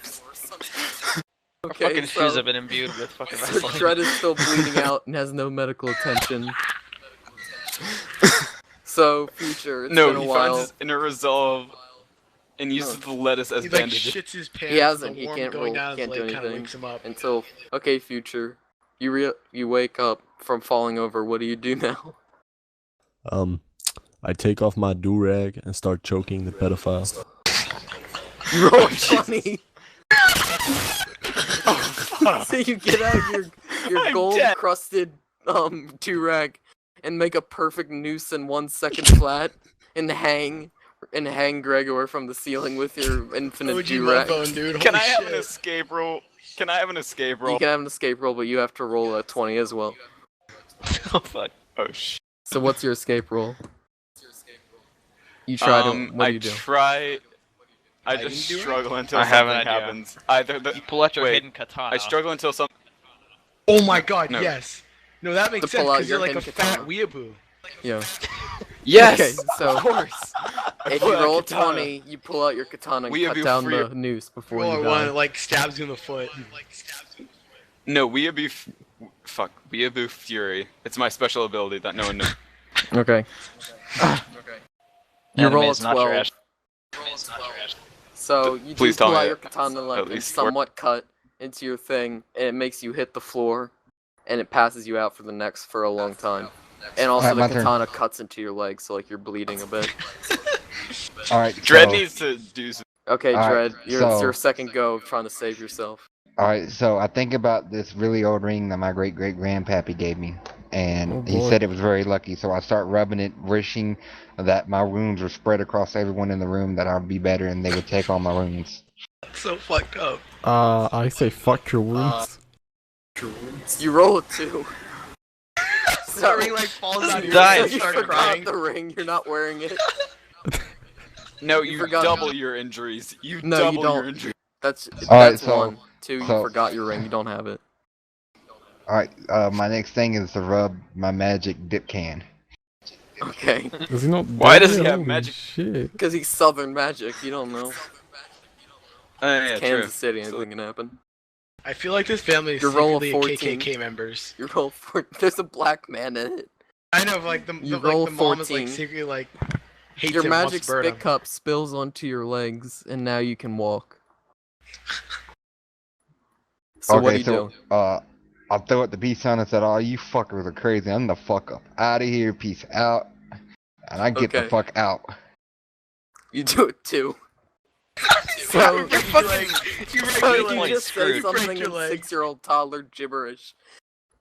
Okay, fucking shoes so, have been imbued with fucking so Vaseline. Dredd is still bleeding out and has no medical attention. So, future, it's No, been a he while. finds his inner resolve and uses the lettuce as He like bandages. shits his pants. He hasn't. The He warm can't going roll. down his Can't do leg kind of anything wakes him up. until. Okay, future. You wake up from falling over. What do you do now? I take off my do-rag and start choking the pedophile. You roll a 20. So you get out your I'm gold dead. crusted do-rag and make a perfect noose in 1 second flat and hang Gregor from the ceiling with your infinite OG do-rag. Mudbone, dude. Can I Holy have an shit. escape roll? Can I have an escape You roll? can have an escape roll, but you have to roll a 20 as well. Oh fuck. Oh shit. So what's your escape roll? You try to. What do you do? I didn't just do it? struggle until I have an something idea. happens. Either the You pull out your wait, hidden katana. I struggle until some. Oh my god, No. yes. No, that makes To sense pull out because you're your like a hidden fat katana. weeaboo. Yeah. Yes. Okay, so of course. I if pull you out roll a katana. 20, you pull out your katana and We have cut you down free- the noose before Roll you a one, die. it like stabs you in the foot. No, Weeaboo Fury. It's my special ability that no one knows. Okay. You Anime roll a is not trash. 12. So you do Please tell pull me out it. your katana like At and least four. somewhat cut into your thing, and it makes you hit the floor, and it passes you out for the next for a long time. And also Alright, the my turn. katana cuts into your leg, so like you're bleeding a bit. Alright, Dredd so, needs to do some. Okay, Alright, Dredd, it's so- your second go of trying to save yourself. alright, so I think about this really old ring that my great great grandpappy gave me. And Oh, he boy. said it was very lucky, so I start rubbing it, wishing that my wounds were spread across everyone in the room, that I'd be better and they would take all my wounds. So fucked up. I say fuck your wounds. You roll a 2. The ring like falls out of your Die. hand You and start forgot crying. the ring, you're not wearing it. No, You you forgot- double your injuries. You No, you double don't. your injuries. That's Alright, so- 1. 2, you so- forgot your ring, you don't have it. Alright, my next thing is to rub my magic dip can. Okay. Does he not? Why does he have Holy magic- Shit. Because he's Southern Magic, you don't know. Yeah, Kansas true. City, anything can happen. I feel like this family is Your roll of secretly 14. KKK members. You roll 4. There's a black man in it. I know, like the You like roll the mom is 14. like secretly like hates Your him, wants magic to burn spit him. cup spills onto your legs, and now you can walk. So what do you do? I'll throw it to peace sign and said, "Oh, you fuckers are crazy. I'm the fuck up out of here. Peace out." And I get Okay. the fuck out. You do it too. So You're fucking. You break so your you leg. like just say screwed. something Break your in leg. 6-year-old toddler gibberish,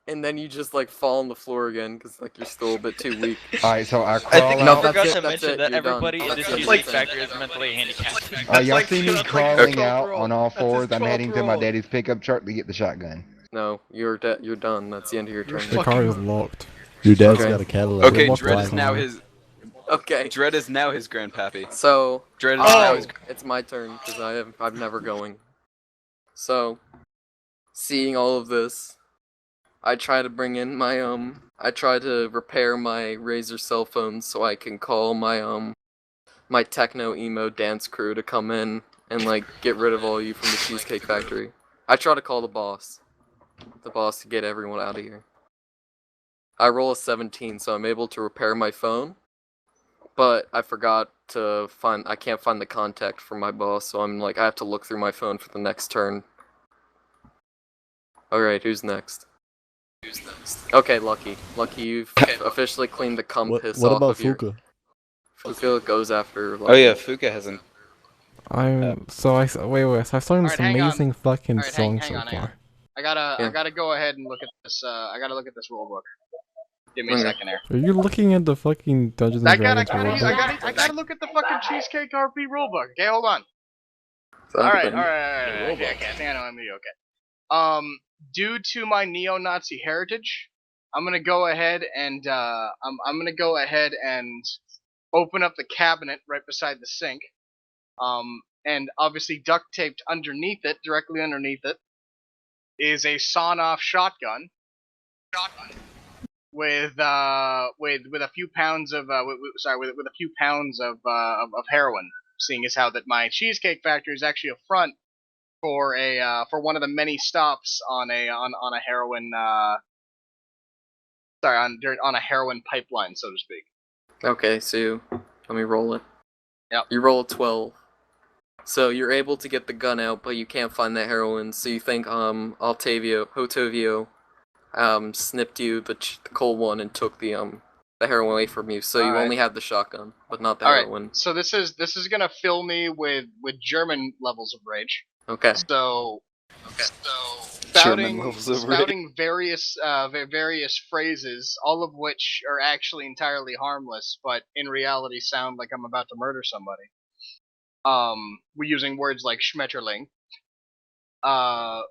and then you just like fall on the floor again because like you're still a bit too weak. Alright, so I I crawl think No, I out. that's forgot it, to that's mention it, that you're done. everybody in That's this it. cheesecake factory is mentally handicapped. Y'all like- see me that's like crawling his out 12th on all roll. That's his fours. I'm 12th heading to my roll. daddy's pickup truck to get the shotgun. No, you're done. That's the end of your turn. The car is locked. Your dad's Okay. got a Cadillac. Okay, What Dredd the is now hell? his. Okay. Dredd is now his grandpappy. So Dredd is now his. it's my turn because I'm never going. So, seeing all of this, I try to bring in my I try to repair my Razer cell phone so I can call my my techno emo dance crew to come in and like get rid of all you from the Cheesecake Factory. I try to call the boss to get everyone out of here. I roll a 17, so I'm able to repair my phone. But I forgot to I can't find the contact for my boss, so I'm like, I have to look through my phone for the next turn. Alright, who's next? Okay, Lucky. Lucky, you've officially cleaned the cum What, piss what off about of your... Fuka? Fuka goes after Lucky. Oh yeah, Fuka hasn't. I'm so I wait. So I've started this Alright, hang on. amazing fucking Alright, song hang so on, hang on. far. I gotta Yeah. go ahead and look at this. I gotta look at this rule book. Give me a Okay. second here. Are you looking at the fucking Dungeons I and gotta Dragons rulebook? I gotta look at the fucking Cheesecake RP rule book. Okay, hold on. So All right. then- Okay, I think I know I'm gonna be okay. Due to my neo-Nazi heritage, I'm gonna go ahead and I'm gonna go ahead and open up the cabinet right beside the sink. And obviously duct taped underneath it, directly underneath it, is a sawn-off shotgun. with a few pounds of with a few pounds of heroin, seeing as how that my Cheesecake Factory is actually a front for for one of the many stops on a heroin on a heroin pipeline, so to speak. Okay, so let me roll it. Yep. You roll a 12. So you're able to get the gun out, but you can't find the heroin. So you think Hotovio, snipped you the cold one and took the heroin away from you. So you Alright. only have the shotgun, but not the All right, heroin. so this is gonna fill me with German levels of rage. Okay. So German levels of rage. spouting various phrases, all of which are actually entirely harmless, but in reality sound like I'm about to murder somebody. We're using words like Schmetterling. I'm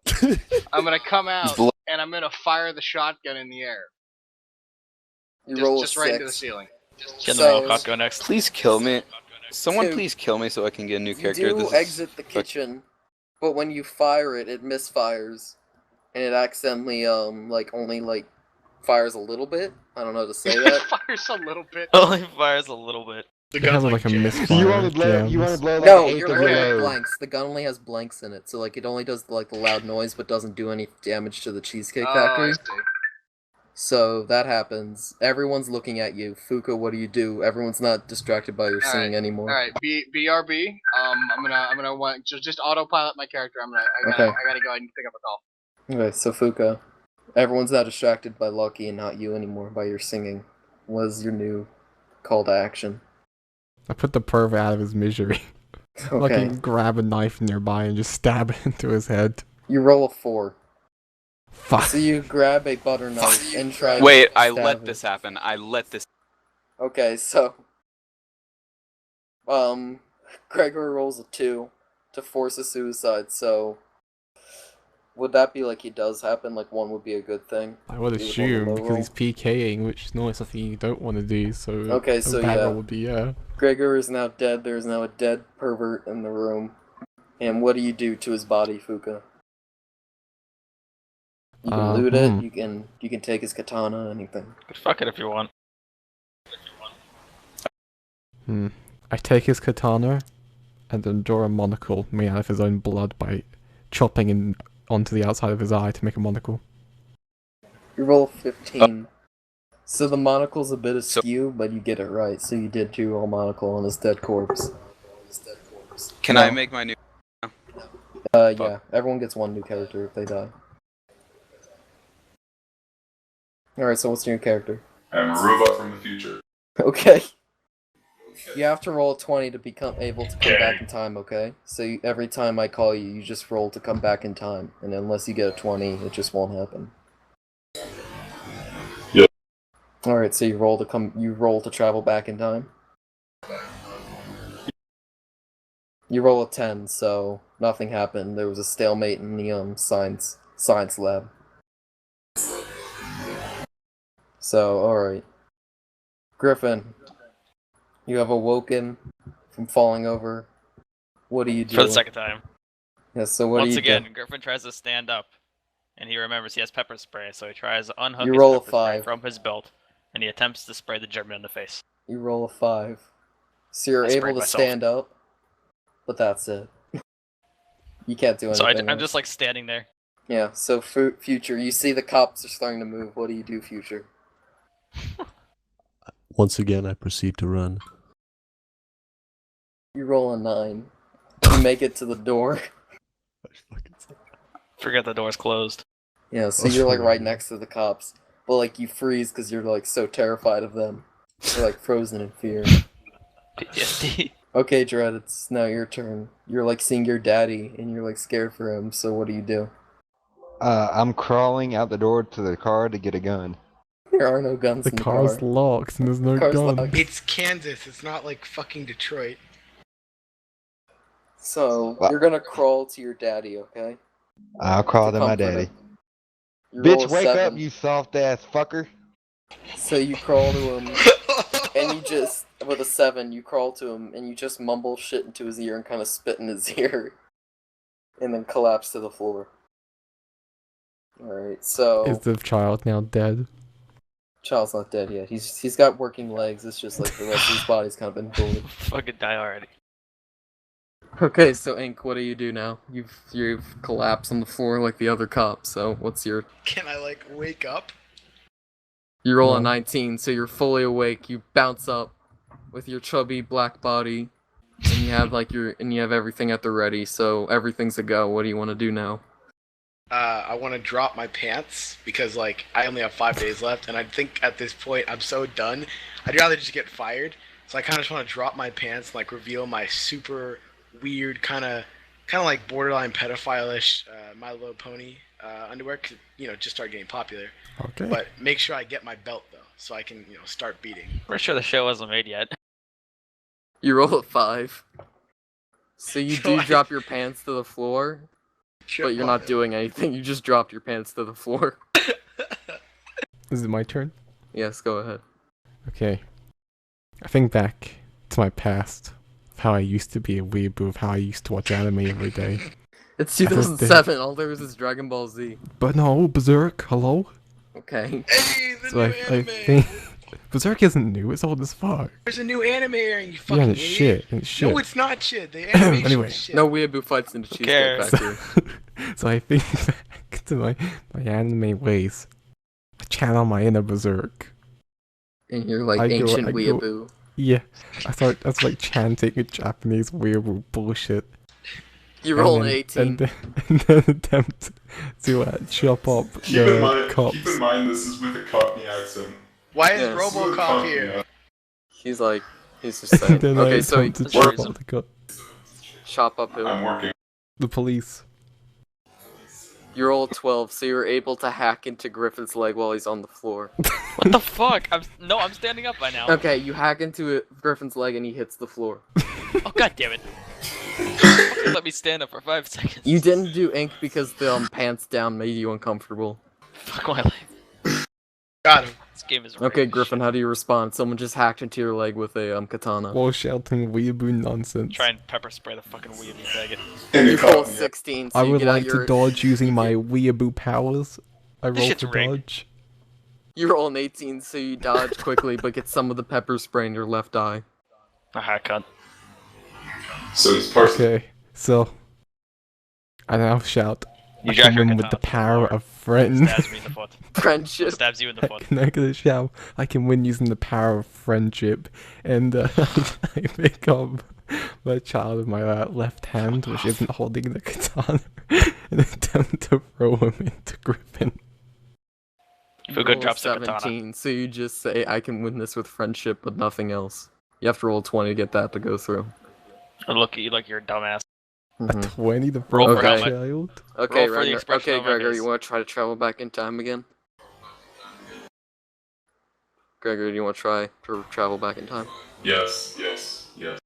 gonna come out and I'm gonna fire the shotgun in the air, You roll just a right 6. into the ceiling. Can the So- Mohawk go next? Please kill me. Someone Two. please kill me so I can get a new You character. do This is exit the kitchen, but when you fire it, it misfires, and it accidentally only fires a little bit. I don't know how to say that. Fires a little bit. Only fires a little bit. The It has gun like a jams. misfire. You want to blow? You want to jams. blow like No, an eighth you're of your looking at load. blanks. The gun only has blanks in it, so it only does the loud noise, but doesn't do any damage to the Cheesecake Oh, Factory. I see. So that happens. Everyone's looking at you. Fuka, what do? Everyone's not distracted by your singing anymore. All right, BRB. I'm gonna want just autopilot my character. I gotta go ahead and pick up a call. Okay, so Fuka, everyone's now distracted by Lucky and not you anymore by your singing. What is your new call to action? I put the perv out of his misery. Okay. Like, grab a knife nearby and just stab it into his head. You roll a 4. Fuck. So you grab a butter knife and try to Wait, I stab let it. this happen. I let this. Okay, so Gregory rolls a 2 to force a suicide, so would that be like he does happen? Like 1 would be a good thing? I would You would assume, roll a low because roll? he's PKing, which is normally something you don't want to do, so Okay, a so bad yeah. roll would be, Gregor is now dead. There is now a dead pervert in the room. And what do you do to his body, Fuka? You can loot it. You can take his katana. Anything. Fuck it if you want. I take his katana, and then draw a monocle made out of his own blood by chopping in onto the outside of his eye to make a monocle. You roll 15. So the monocle's a bit askew, but you get it right. So you did roll monocle on his dead corpse. Can No. I make my new? Yeah. Everyone gets 1 new character if they die. Alright, so what's your new character? I'm a robot from the future. Okay. You have to roll a 20 to become able to come back in time, okay? So every time I call you, you just roll to come back in time. And unless you get a 20, it just won't happen. Yep. Alright, so you roll to travel back in time? You roll a 10, so nothing happened. There was a stalemate in the science lab. So, alright. Griffin, you have awoken from falling over. What do you do? For the second time. Yeah, so what Once do you again, do? Griffin tries to stand up, and he remembers he has pepper spray, so he tries to unhook You his roll a pepper spray 5. from his belt, and he attempts to spray the German in the face. You roll a 5. So you're I able sprayed to myself. stand up, but that's it. You can't do anything So I'm else. just like standing there. Yeah, so Future, you see the cops are starting to move. What do you do, Future? Once again, I proceed to run. You roll a 9. You make it to the door. Forget the door's closed. Yeah, so That's you're like funny. right next to the cops. But like you freeze because you're like so terrified of them. You're like frozen in fear. PTSD. Okay, Dread, it's now your turn. You're like seeing your daddy and you're like scared for him, so what do you do? I'm crawling out the door to the car to get a gun. There are no guns The in the car's car. locked and there's no Car's gun. locked. It's Kansas. It's not like fucking Detroit. So What? you're gonna crawl to your daddy, okay? I'll crawl to my comfort daddy. him. You roll Bitch, a wake 7. up, you soft ass fucker. So you crawl to him, and you just, with a 7, you crawl to him, and you just mumble shit into his ear and kind of spit in his ear, and then collapse to the floor. Alright, so Is the child now dead? Child's not dead yet. He's got working legs. It's just like the rest of his body's kind of been bullied. Fucking die already. Okay, so Ink, what do you do now? You've collapsed on the floor like the other cop. So what's your? Can I like wake up? You roll a No. 19, so you're fully awake. You bounce up with your chubby black body, and you have everything at the ready. So everything's a go. What do you want to do now? I want to drop my pants because like I only have 5 days left, and I think at this point I'm so done. I'd rather just get fired. So I kind of just want to drop my pants, and, like reveal my super weird kind of like borderline pedophile-ish My Little Pony underwear. 'Cause, just start getting popular. Okay. But make sure I get my belt though, so I can start beating. We're sure the show wasn't made yet. You roll a 5. So you So do I- drop your pants to the floor, but you're not doing anything. You just dropped your pants to the floor. Is it my turn? Yes, go ahead. Okay. I think back to my past, of how I used to be a weeaboo, of how I used to watch anime every day. It's I just 2007. All there is Dragon Ball Z. But no, Berserk, hello? Okay. Hey, the So new I anime! think Berserk isn't new, it's old as fuck. There's a new anime airing, you Yeah, fucking and it's idiot. shit, and it's shit. No, it's not shit. The animation Anyway. is shit. No weeaboo fights in the Cheesecake cares? Factory. So I think back to my anime ways. I channel my inner Berserk. And you're like I go- ancient I go- weeaboo. Yeah, I start like chanting a Japanese weeaboo bullshit. You roll an and then, 18. and then attempt to chop up Keep in the mind, cops. keep in mind, this is with a Cockney accent. Why is Yes. RoboCop here? He's just saying. And then I Okay, so attempt to That's chop reason. up the cops. chop up who? I'm working. The police. You roll a 12, so you're able to hack into Griffin's leg while he's on the floor. What the fuck? I'm standing up by now. Okay, you hack into Griffin's leg and he hits the floor. Oh god damn it. Fucking let me stand up for 5 seconds. You didn't do ink because the pants down made you uncomfortable. Fuck my life. Got him. This game is Okay, rigged. Griffin, how do you respond? Someone just hacked into your leg with a katana. While shouting weeaboo nonsense. Try and pepper spray the fucking weed, you faggot. In You a roll Cockney 16, so I you would get out like your... to dodge using my weeaboo powers. I This roll shit's to rigged. dodge. You roll an 18, so you dodge quickly, but get some of the pepper spray in your left eye. Aha, cunt. So he's parsing. Okay, so I now shout. You I jack can your win with katana the to the power floor. of friends. Stabs me in the foot. Friendship. Stabs you in the foot. I'm gonna shout. I can win using the power of friendship, and I pick up my child with my left hand, which isn't holding the katana, and attempt to throw him into Griffin. You Fuga roll a drops the katana. 17, so you just say, I can win this with friendship, but nothing else. You have to roll a 20 to get that to go through. I look at you like you're a dumbass. A Mhm. 20 to Roll throw for a helmet. child. Okay, Roll for the Ragnar. expression Okay, on my Gregor, face. you want to try to travel back in time again? Gregor, do you want to try to travel back in time? Yes, yes, yes.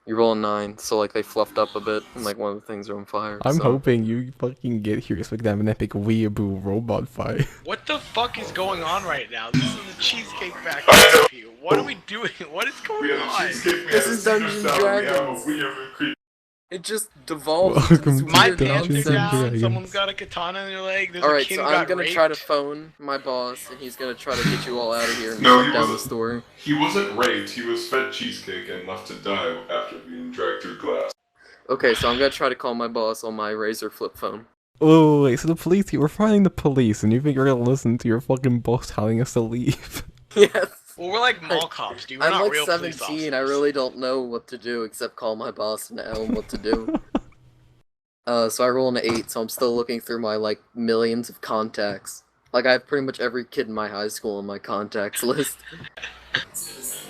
You roll a 9, so like they fluffed up a bit, and like one of the things are on fire. I'm so. hoping you fucking get here so we can have an epic weeaboo robot fight. What the fuck is going on right now? This is a Cheesecake Factory. What are we doing? What is going We have a on? cheesecake. We This have is a Dungeons secret cell, Dragons. We have a creep. It just devolves Welcome into to this My weird pants Dungeons are and down. Dragons. Someone's got a katana in their leg. There's a Alright, kid so who I'm got gonna raped. try to phone my boss, and he's gonna try to get you all out of here and No, shut he down the wasn't. store. He wasn't raped. He was fed cheesecake and left to die after being dragged through glass. Okay, so I'm gonna try to call my boss on my Razor flip phone. Oh, wait, so the police, you were fighting the police, and you think you're gonna listen to your fucking boss telling us to leave? Yes! Well, we're like mall cops, dude. We're I'm not like real police 17, I officers. really don't know what to do except call my boss and tell him what to do. So I roll an 8, so I'm still looking through my, like, millions of contacts. Like, I have pretty much every kid in my high school on my contacts list.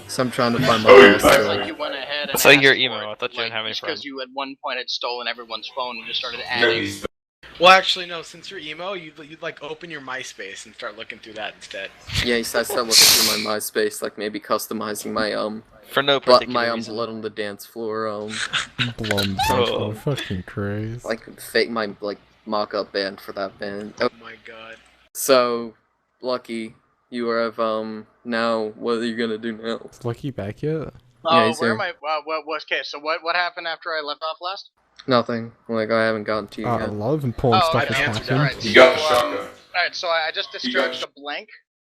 So I'm trying to find my Oh, you're boss. back. still. Like you went ahead and It's like your asked emo. for it, I thought you didn't have any just friends. because you at one point had stolen everyone's phone and just started No, adding. he's Well, actually, no. Since you're emo, you'd like open your MySpace and start looking through that instead. Yeah, so I started looking through my MySpace, like maybe customizing my, For no but particular my, reason. blood on the dance floor, Blonde, Oh. oh, fucking crazy. like, fake my, like, mock-up band for that band. Oh my god. So, Lucky, you have, now, what are you gonna do now? Is Lucky back yet? Yeah, Oh, he's where here. am I? What was okay? So what happened after I left off last? Nothing. Like, I haven't gotten to you A yet. lot of important Oh, stuff okay. has Answered happened. Alright, You got a so, shotgun. Alright, so I just discharged a blank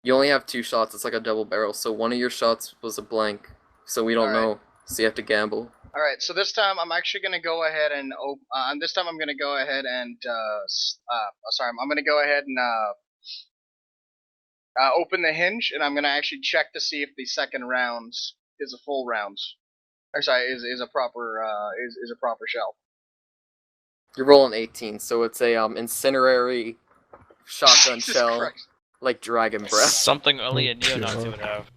You only have 2 shots. It's like a double barrel. So one of your shots was a blank. So we don't Alright. know. So you have to gamble. All right, so this time I'm actually gonna go ahead and this time I'm gonna go ahead and I'm gonna go ahead and open the hinge, and I'm gonna actually check to see if the second round is a full round. Or sorry, is a proper is a proper shell. You're rolling 18, so it's a incinerary shotgun Jesus shell, Christ. like dragon breath. Something only a neo-Nazi would have.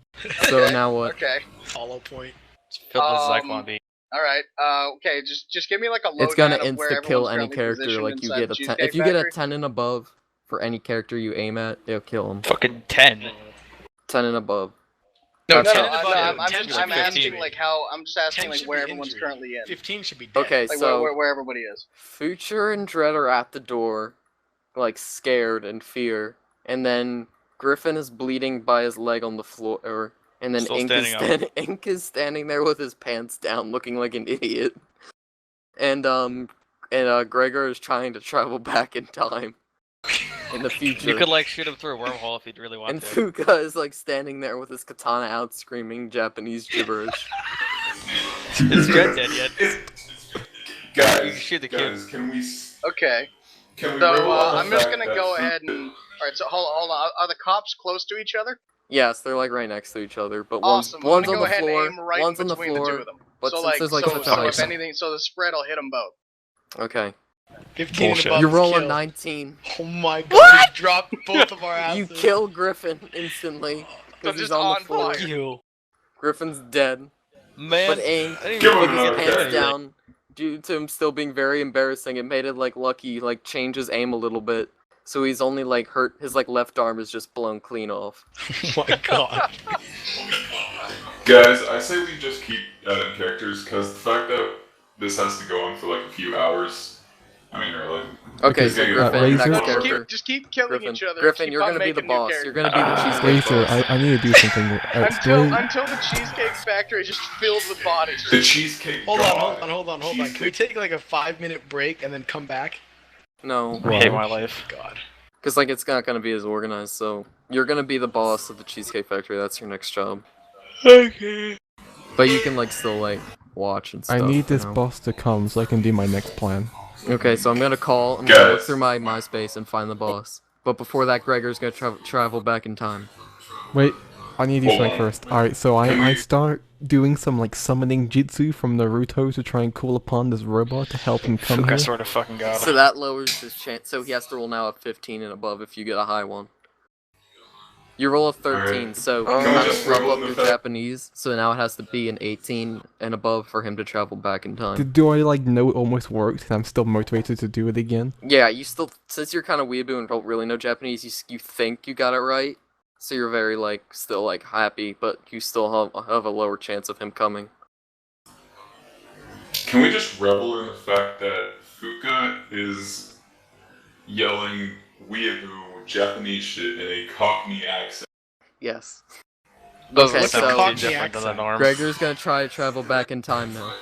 So now what? Okay. Hollow point. It's filled with Zyklon B. All right. Okay. Just give me like a lowdown It's gonna of where insta kill everyone's any currently character. positioned Like you inside get the a 10. Cheesecake If you get a Factory. 10 and above for any character you aim at, it'll kill him. Fucking 10. 10 and above. No, That's 10 how- and above. I'm 10 just should be asking injury. like how I'm just asking 10 like should where be everyone's injury. currently in. 15 should be dead. Okay, Like so where everybody is. Future and Dread are at the door, like scared in fear, and then Griffin is bleeding by his leg on the floor, and then Still Ink is standing there with his pants down, looking like an idiot. And Gregor is trying to travel back in time in the future. You could like shoot him through a wormhole if you'd really want And to. Fuka is like standing there with his katana out, screaming Japanese gibberish. Is Dread dead yet? You Guys, can shoot the kid. guys, can we Okay. can we So roll on the I'm just fact gonna that go Fu- ahead and. All right. So hold on. Are the cops close to each other? Yes, they're like right next to each other, but Awesome. one's I'm on gonna the go floor, ahead and aim right one's on the between the two floor. of them. But so since like, there's like so, such a so high if anything, so the spread will hit them both. Okay. 15 Bullshit. and above You're is rolling kill. 19. Oh my god, he dropped both of our asses. You kill Griffin instantly So because he's just on the on floor. fire. You. Griffin's dead, Man. but Ink, I didn't Give even him with fucking his another get pants anything. down, due to him still being very embarrassing, it made it like lucky, like change his aim a little bit. So he's only like hurt. His like left arm is just blown clean off. Oh my god. Guys, I say we just keep adding characters because the fact that this has to go on for like a few hours. I mean, or like. Okay, Okay, so Razor? Griffin, next No, character. Just keep killing Griffin, each other. Griffin, keep you're on gonna be the making new boss. characters. You're gonna be the cheesecake Razor, boss. I need to do something. Until the Cheesecake Factory is just filled with bodies. The cheesecake. Hold god. on. Can we take like a 5-minute break and then come back? No, I hate my life. God. because like it's not gonna be as organized. So you're gonna be the boss of the Cheesecake Factory. That's your next job. Okay. But you can like still like watch and stuff. I need this you know? boss to come so I can do my next plan. Okay, so I'm gonna call. I'm gonna look Guys. through my MySpace and find the boss. But before that, Gregor's gonna travel back in time. Wait, I need to do Hold something on. first. Alright, so I start doing some like summoning jutsu from Naruto to try and call upon this robot to help him come Fuka here. sort of fucking god. So that lowers his chance. So he has to roll now at 15 and above if you get a high one. You roll a 13, Alright. so you Can we kind just of level roll up the your fact- Japanese. So now it has to be an 18 and above for him to travel back in time. Do I like know it almost worked and I'm still motivated to do it again? Yeah, you still, since you're kind of weeaboo and don't really know Japanese, you think you got it right. So you're very like still like happy, but you still have a lower chance of him coming. Can we just revel in the fact that Fuka is yelling weeaboo Japanese shit in a Cockney accent? Yes. Doesn't Okay, sound so- any Cockney different than the accent. norm. Gregor's gonna try to travel back in time now.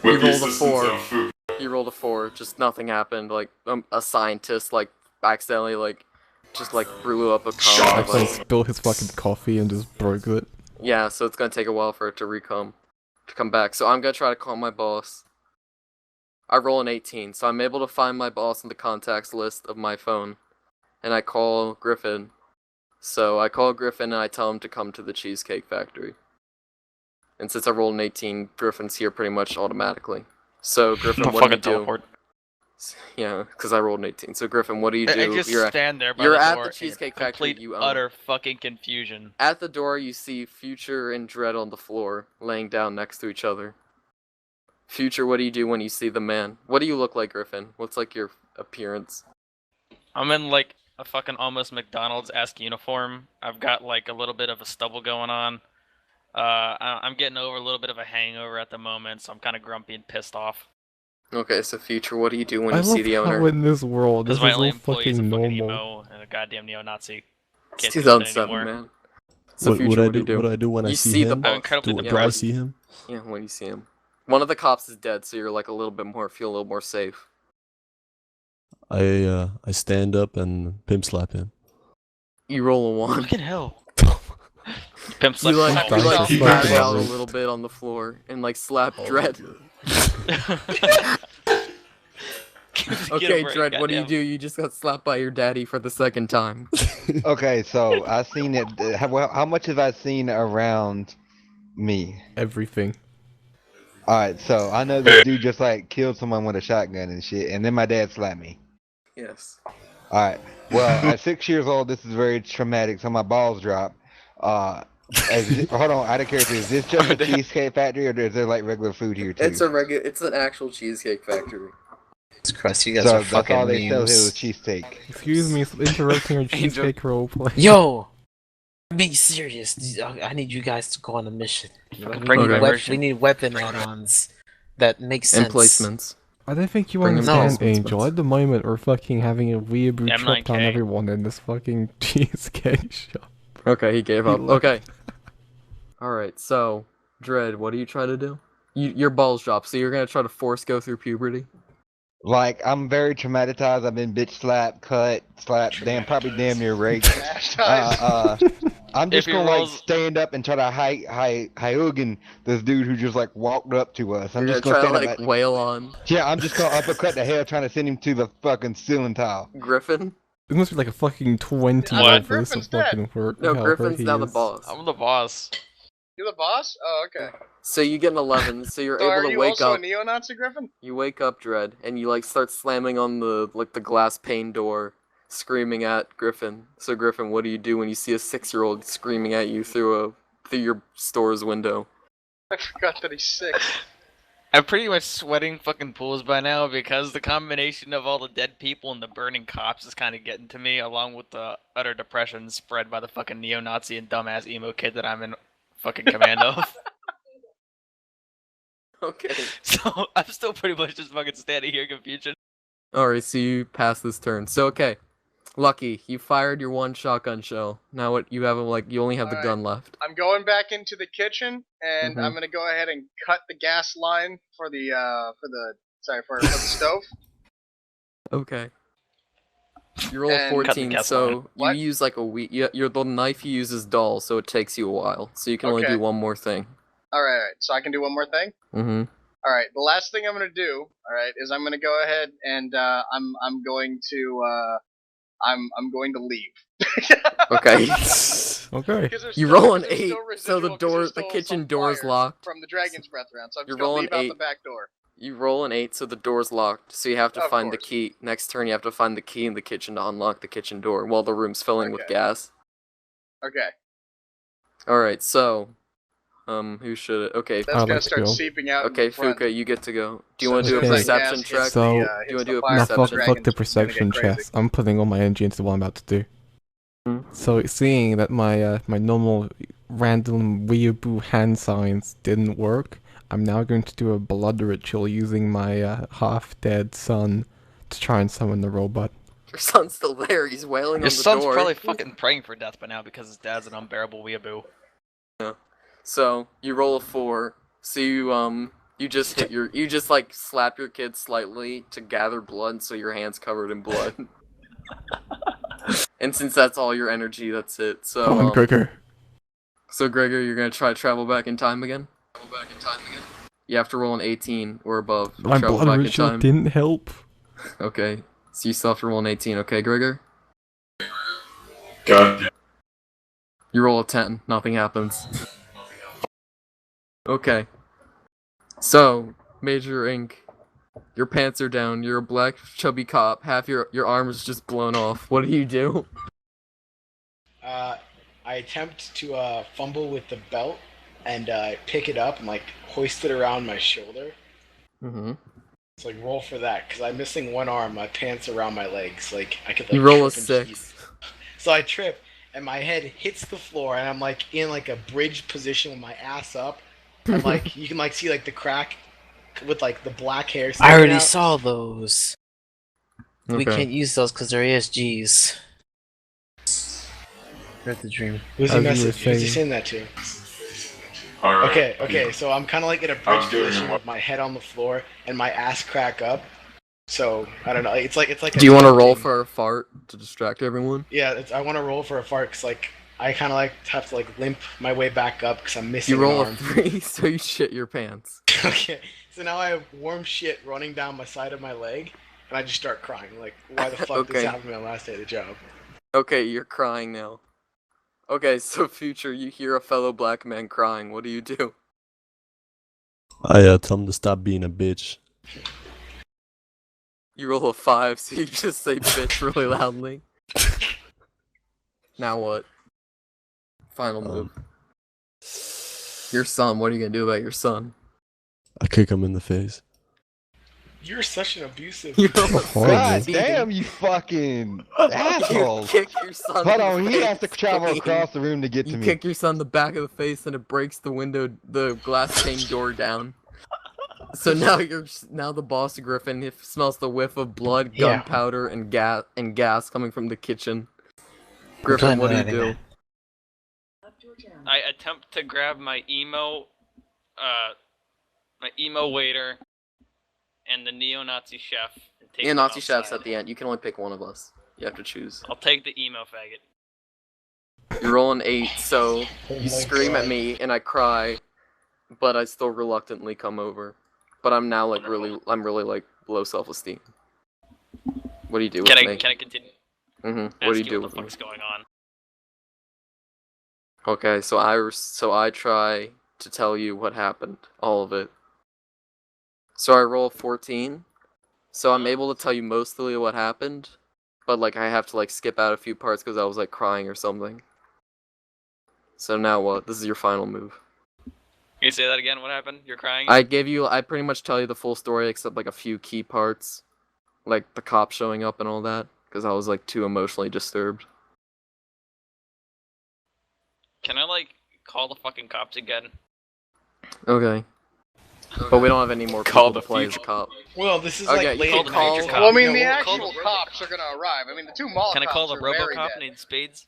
With You the rolled a assistance 4. of Fuka. He rolled a 4, just nothing happened. Like a scientist like accidentally like just like blew up a Shot. comet. I spilled his fucking coffee and just broke it. Yeah, so it's gonna take a while for it to come back. So I'm gonna try to call my boss. I roll an 18, so I'm able to find my boss in the contacts list of my phone, and I call Griffin. So I call Griffin and I tell him to come to the Cheesecake Factory. And since I rolled an 18, Griffin's here pretty much automatically. So Griffin, No what do you fucking do? teleport. Yeah, because I rolled an 18. So Griffin, what do you do? I just You're stand there by you're the at door the in Cheesecake Factory complete, you own. utter fucking confusion. At the door, you see Future and Dread on the floor, laying down next to each other. Future, what do you do when you see the man? What do you look like, Griffin? What's like your appearance? I'm in like a fucking almost McDonald's-esque uniform. I've got like a little bit of a stubble going on. I'm getting over a little bit of a hangover at the moment, so I'm kind of grumpy and pissed off. Okay, so Future, what do you do when I you love see the how owner? in this world this Because is my only all employee is a fucking fucking normal. emo and a goddamn neo-Nazi. It's Can't do nothing 2007, anymore. man. So What Future, I what do you do? What I do when I You see see the him? boss. I'm incredibly Do I depressed. see him? Yeah, when you see him. One of the cops is dead, so you're like a little bit more, feel a little more safe. I stand up and pimp slap him. You roll a 1. Fucking hell. Pimp You slash like, you you like like spat spat out a out. little bit on the floor and like slap Dread. Okay, Dread, what do? You just got slapped by your daddy for the second time. Okay, so I seen it. How much have I seen around me? Everything. Alright, so I know this dude just like killed someone with a shotgun and shit, and then my dad slapped me. Yes. Alright, well, at 6 years old, this is very traumatic, so my balls drop. Hold on, out of character, is this just a Cheesecake Factory, or is there like regular food here too? It's an actual cheesecake factory. Jesus Christ, you guys So are that's fucking all they sell here memes. is cheesesteak. Excuse me, interrupting your cheesecake roleplay. Yo! Be serious. I need you guys to go on a mission. bring Okay. We need weapon add-ons that make sense. Emplacements. I don't think you Bring them understand, down. Angel. At the moment, we're fucking having a weeaboo M9K. chop down everyone in this fucking cheesecake shop. Okay, he gave up. He left. Okay. Alright, so, Dread, what do you try to do? Your balls drop, so you're gonna try to force go through puberty? Like, I'm very traumatized. I've been bitch slapped, cut, slapped, probably damn near raped. I'm just If he gonna like rolls- stand up and try to Hyugen this dude who just like walked up to us. I'm You're just gonna gonna try stand to up. like wail on Yeah, I'm just gonna uppercut the hell, trying to send him to the fucking ceiling tile. Griffin? It must be like a fucking 20 What? roll for this to Griffin's dead. fucking work. No, however Griffin's he now the is. boss. I'm the boss. You're the boss? Oh, okay. So you get an 11, so you're So are able to you wake also up. a neo-Nazi, Griffin? You wake up, Dread, and you like start slamming on the glass pane door, screaming at Griffin. So Griffin, what do you do when you see a 6-year-old screaming at you through your store's window? I forgot that he's 6. I'm pretty much sweating fucking pools by now because the combination of all the dead people and the burning cops is kind of getting to me, along with the utter depression spread by the fucking neo-Nazi and dumbass emo kid that I'm in fucking command of. Okay. So I'm still pretty much just fucking standing here confusion. Alright, so you pass this turn. So okay. Lucky, you fired your 1 shotgun shell. Now what you have you only have the Alright. gun left. I'm going back into the kitchen, and Mhm. I'm gonna go ahead and cut the gas line for the stove. Okay. You roll a And- Cut the 14, gas so line. you What? use like a week. The knife you use is dull, so it takes you a while. So you can only Okay. do one more thing. Alright, so I can do one more thing? Mm-hmm. Alright, the last thing I'm gonna do, alright, is I'm gonna go ahead and I'm going to leave. Okay. Okay. Because there's You still- roll an there's 8, still so residual, the 'cause door, there's the still kitchen some door is fire locked. from the dragon's breath round, so I'm You're just gonna rolling leave out 8. the back door. You roll an 8, so the door's locked. So you have to Of find the course. key. Next turn, you have to find the key in the kitchen to unlock the kitchen door while the room's filling with Okay. gas. Okay, Alright, so. Who should it? Okay. that's I'd gonna like to start go. seeping out. Okay, in front. Fuka, you get to go. Do you So want as to do a soon as that perception gas check? hits So- the, Do you hits wanna the do a fire, No, the perception? fuck dragon's the gonna perception get crazy. chest. I'm putting all my energy into what I'm about to do. Hmm. So seeing that my normal random weeaboo hand signs didn't work, I'm now going to do a blood ritual using my half-dead son to try and summon the robot. Your son's still there. He's wailing Your on the son's door. probably fucking praying for death by now because his dad's an unbearable weeaboo. So you roll a 4. So you just hit you just like slap your kid slightly to gather blood, so your hand's covered in blood. And since that's all your energy, that's it. So Come on, Gregor. So Gregor, you're gonna try to travel back in time again. You have to roll an 18 or above to My travel blood back in ritual time. didn't help. Okay, so you still have to roll an 18. Okay, Gregor. God You roll a 10. Nothing happens. Okay. So, Major Ink, your pants are down. You're a black chubby cop. Half your arm is just blown off. What do you do? I attempt to fumble with the belt and pick it up and like hoist it around my shoulder. Mm-hmm. It's like roll for that because I'm missing one arm. My pants around my legs. Like I could. Like, You roll a trip and 6. So I trip and my head hits the floor and I'm like in like a bridge position with my ass up. And like you can like see like the crack with like the black hair. I sticking already out. saw those. We Okay. can't use those because they're ASGs. Read the dream. Who's As he you were messaging? Who's he saying. saying that to? Alright. Okay, so I'm kind of like in a I was bridge doing position what- with my head on the floor and my ass crack up. So I don't know. It's like Do you want to roll thing. for a fart to distract everyone? Yeah, I want to roll for a fart because like I kind of like have to like limp my way back up because I'm missing You roll an a arm. 3, so you shit your pants. Okay, so now I have warm shit running down my side of my leg, and I just start crying. Like, why the fuck Okay. this happened to me on the last day of the job? Okay, you're crying now. Okay, so future, you hear a fellow black man crying. What do you do? I tell him to stop being a bitch. You roll a 5, so you just say bitch really loudly. Now what? Final move. Your son, what are you gonna do about your son? I kick him in the face. You're such an abusive. You roll a God 16. damn, you fucking You assholes. kick your son Hold in on, the he face has to travel clean. across the room to get You to me. kick your son in the back of the face and it breaks the window, the glass pane door down. So now the boss Griffin smells the whiff of blood, Yeah. gunpowder, and gas coming from the kitchen. Griffin, what do you do? I attempt to grab my emo waiter and the neo-Nazi chef and take Yeah, them Nazi chef's outside. at the end. You can only pick one of us. You have to choose. I'll take the emo faggot. You roll an 8, so Oh you my scream at God. me and I cry, but I still reluctantly come over. But I'm now like I'm really like low self-esteem. What do you do with me? Can I continue? What do Ask you do what with the me? fuck's going on? Okay, so I try to tell you what happened, all of it. So I roll 14. So I'm able to tell you mostly what happened, but like I have to like skip out a few parts because I was like crying or something. So now what? This is your final move. Can you say that again? What happened? You're crying? I pretty much tell you the full story except like a few key parts, like the cop showing up and all that, because I was like too emotionally disturbed. Can I like call the fucking cops again? Okay. But we don't have any more Call people to the play as a future. cop. Well, this is Okay, like you late can at night. call- You're Well, I mean, you know, the we'll call actual cops are gonna arrive. I mean, the two mall Can I call cops the are very RoboCop dead. named Spades?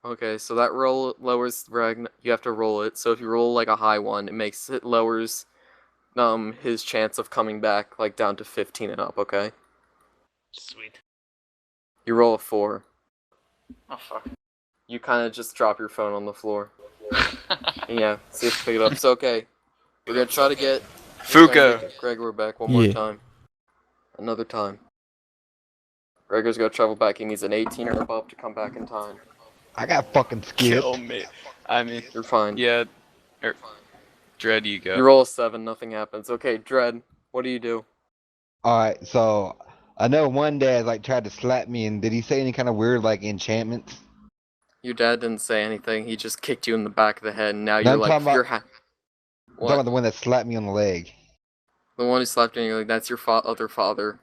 Okay, so that roll lowers you have to roll it. So if you roll like a high one, it lowers his chance of coming back like down to 15 and up, okay? Sweet. You roll a 4. Oh fuck. You kind of just drop your phone on the floor. Yeah, see if you pick it up. It's okay. We're gonna try to get Fuka. Gregor back one more Yeah. time. Another time. Gregor's gonna travel back. He needs an 18 or above to come back in time. I got fucking Kill skipped. me. I mean, You're fine. yeah. Dread, you go. You roll a 7, nothing happens. Okay, Dread, what do you do? Alright, so I know one dad like tried to slap me, and did he say any kind of weird like enchantments? Your dad didn't say anything. He just kicked you in the back of the head, and now No, you're I'm like, talking about- you're I'm talking about the one that slapped me on the leg. The one who slapped you, and you're like, that's your other father.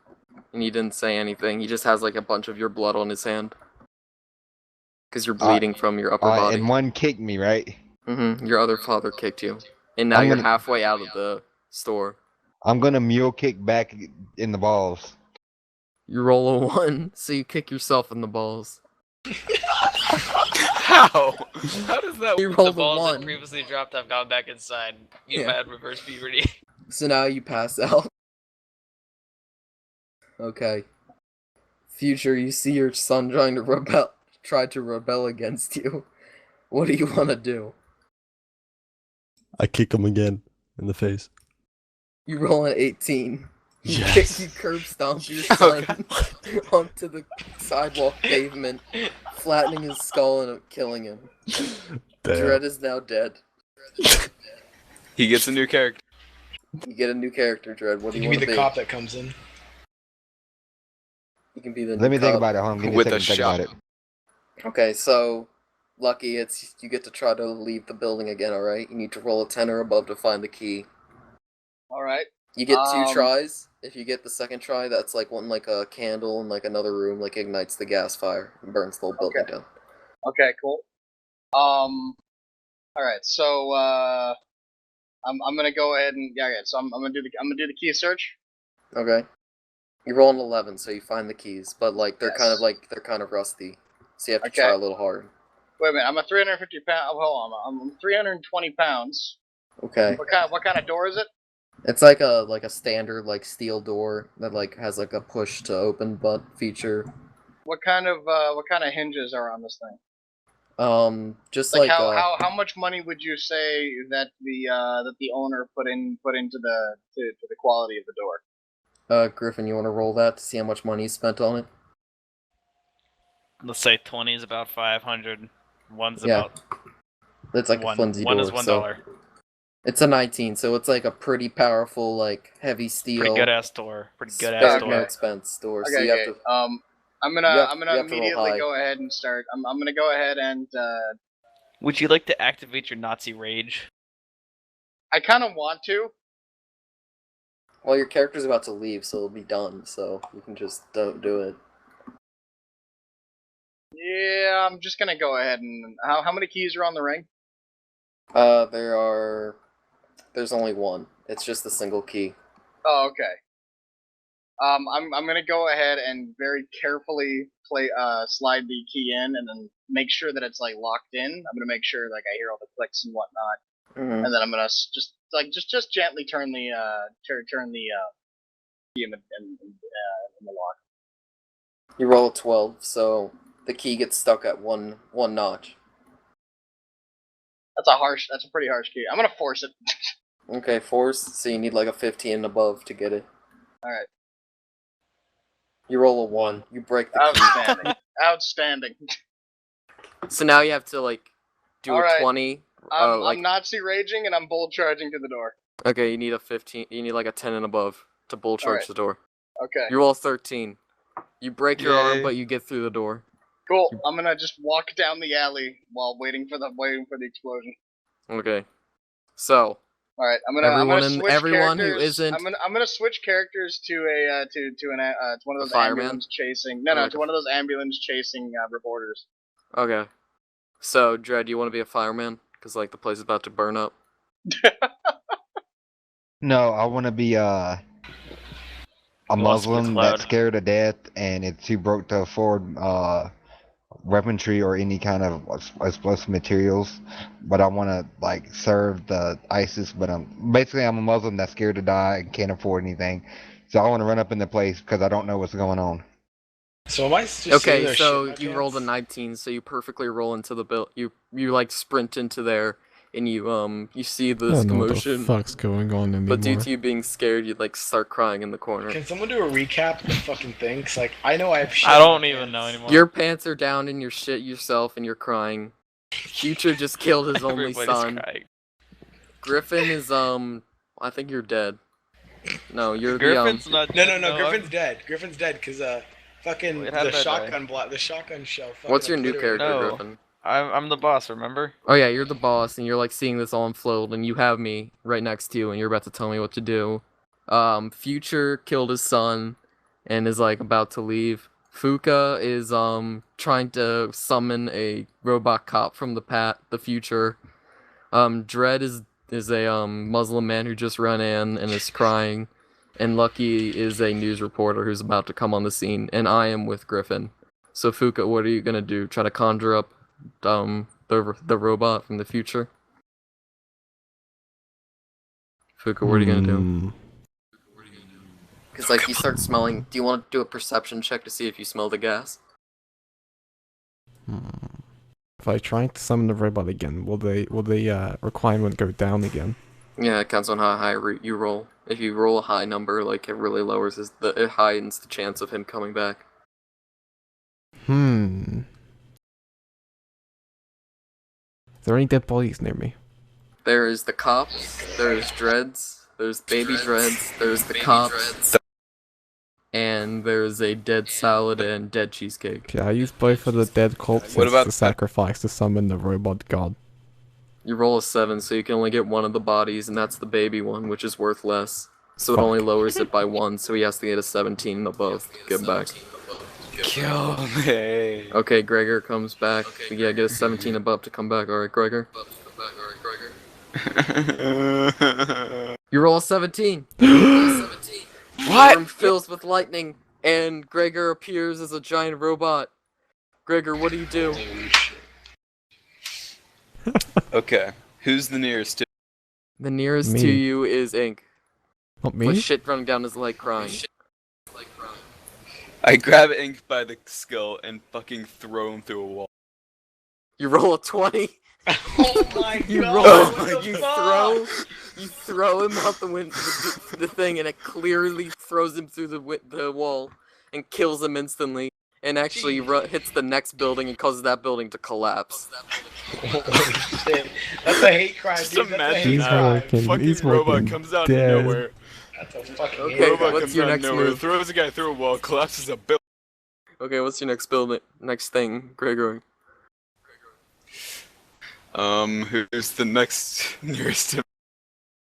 And he didn't say anything. He just has like a bunch of your blood on his hand. Because you're bleeding from your upper body. And one kicked me, right? Your other father kicked you. And now I'm you're gonna- halfway out of the store. I'm gonna mule kick back in the balls. You roll a 1, so you kick yourself in the balls. How? How does that You work? The rolled a balls that 1. previously dropped have gone back inside. You've Yeah. had reverse puberty. So now you pass out. Okay. Future, you see your son try to rebel against you. What do you want to do? I kick him again in the face. You roll an 18. You Yes. you curb stomp your son onto the sidewalk pavement, flattening his skull and killing him. Damn. Dread is now dead. He gets a new character. You get a new character, Dread. What do You you can want be to the be? cop that comes in. You can be the Let new me think cop. about it. Hold on, give me With a a second to think about it. Okay, so Lucky, it's you get to try to leave the building again, alright? You need to roll a 10 or above to find the key. Alright. You get 2 Um, tries. If you get the second try, that's like one like a candle in like another room, like ignites the gas fire and burns the whole building down. Okay, cool. Alright, so I'm gonna go ahead and so I'm gonna do the key search. Okay. You roll an 11, so you find the keys, but like they're Yes. they're kind of rusty, so you have to Okay. try a little hard. Wait a minute, I'm a 350 pound. Oh, hold on, I'm 320 pounds. Okay. What kind of door is it? It's like a standard like steel door that like has like a push to open but feature. What kind of hinges are on this thing? Just Like like how much money would you say that the owner put into the quality of the door? Griffin, you want to roll that to see how much money you spent on it? Let's say 20 is about 500. One's Yeah. about It's like a flimsy one door. is $1. So it's a 19, so it's like a pretty powerful, like heavy steel. Pretty good ass door. Pretty good spared ass no door. expense door. Okay, so you have to. I'm you gonna have to roll immediately high. go ahead and start. I'm gonna go ahead and Would you like to activate your Nazi rage? I kind of want to. Well, your character's about to leave, so it'll be done. So you can just don't do it. Yeah, I'm just gonna go ahead and how many keys are on the ring? There's only one. It's just a single key. Oh, okay. I'm gonna go ahead and very carefully slide the key in, and then make sure that it's like locked in. I'm gonna make sure like I hear all the clicks and whatnot, and then I'm gonna just gently turn the key in the lock. You roll a 12, so the key gets stuck at one notch. That's a pretty harsh key. I'm gonna force it. Okay, force. So you need like a 15 and above to get it. All right. You roll a 1. You break the key. Outstanding. Outstanding. So now you have to like do All a right. 20. I'm Nazi raging and I'm bold charging to the door. Okay, you need a 15. You need like a 10 and above to bull charge Alright. the door. Okay. You roll 13. You break your arm, Yay. but you get through the door. Cool. I'm gonna just walk down the alley while waiting for the explosion. Okay. So All right. I'm Everyone gonna in- switch everyone who characters. isn't- I'm gonna switch characters to one of those fireman? ambulance chasing. Or No, like to one of those ambulance chasing reporters. okay. So Dredd, you want to be a fireman? Because like the place is about to burn up. No, I want to be a wants to be Muslim cloud. that's scared to death and it's too broke to afford weaponry or any kind of explosive materials. But I want to like serve the ISIS. But I'm a Muslim that's scared to die and can't afford anything. So I want to run up in the place because I don't know what's going on. So am I just Okay, there so shit in you my rolled a pants? 19, so you perfectly roll into the bill. You like sprint into there, and you see I this don't know what the commotion. fuck's going on anymore. But due to you being scared, you like start crying in the corner. Can someone do a recap of the fucking thing? 'Cause, like, I know I have shit I in don't my even know pants. anymore. Your pants are down and you're shit yourself and you're crying. Future just killed his only Everybody's son. crying. Griffin is I think you're dead. No, you're Griffin's not. No, dead, Griffin's dead. Griffin's dead because fucking Wait, how the did I die? the shotgun shell. Fucking What's your new obliterated character, No. Griffin? I'm the boss. Remember? Oh yeah, you're the boss and you're like seeing this all unfold and you have me right next to you and you're about to tell me what to do. Future killed his son and is like about to leave. Fuka is trying to summon a robot cop from the future. Dredd is a Muslim man who just ran in and is crying. And Lucky is a news reporter who's about to come on the scene, and I am with Griffin. So Fuka, what are you gonna do? Try to conjure up the robot from the future? Fuka, what are you gonna do? Hmm. Because like you start smelling. Do you want to do a perception check to see if you smell the gas? If I try to summon the robot again, will the requirement go down again? Yeah, it counts on how high you roll. If you roll a high number, like it really lowers it heightens the chance of him coming back. Is there any dead bodies near me? There is the cops. There's Dreads. There's baby Dreads. There's the cops. And there's a dead salad and dead cheesecake. Okay, I use both of the dead corpses What about to sacrifice to summon the robot god. You roll a 7, so you can only get one of the bodies, and that's the baby one, which is worth less. So it only lowers it by 1, so he has to get a 17 and above to get back. Kill me. Okay, Gregor comes back. Yeah, get a 17 above to come back. Alright, Gregor. You roll a 17! The room fills with lightning, and Gregor appears as a giant robot. Gregor, what do you do? Okay, who's the nearest to? The nearest Me. to you is Ink. Not me. with shit running down his leg, crying. I grab Ink by the skull and fucking throw him through a wall. You roll a 20. Oh my You god! roll. what the You fuck? you throw him out the window, the thing, and it clearly throws him through the wall and kills him instantly. And actually hits the next building and causes that building to collapse. Holy shit. That's a hate crime, Just dude. That's a imagine hate He's that. crime. fucking- Fucking he's robot fucking comes out dead. of nowhere. That's a fucking Okay, hate Robot crime. what's comes your out of next nowhere, move? throws a guy through a wall, collapses a building. Okay, what's your next building? Next thing, Gregory? Who's the next nearest to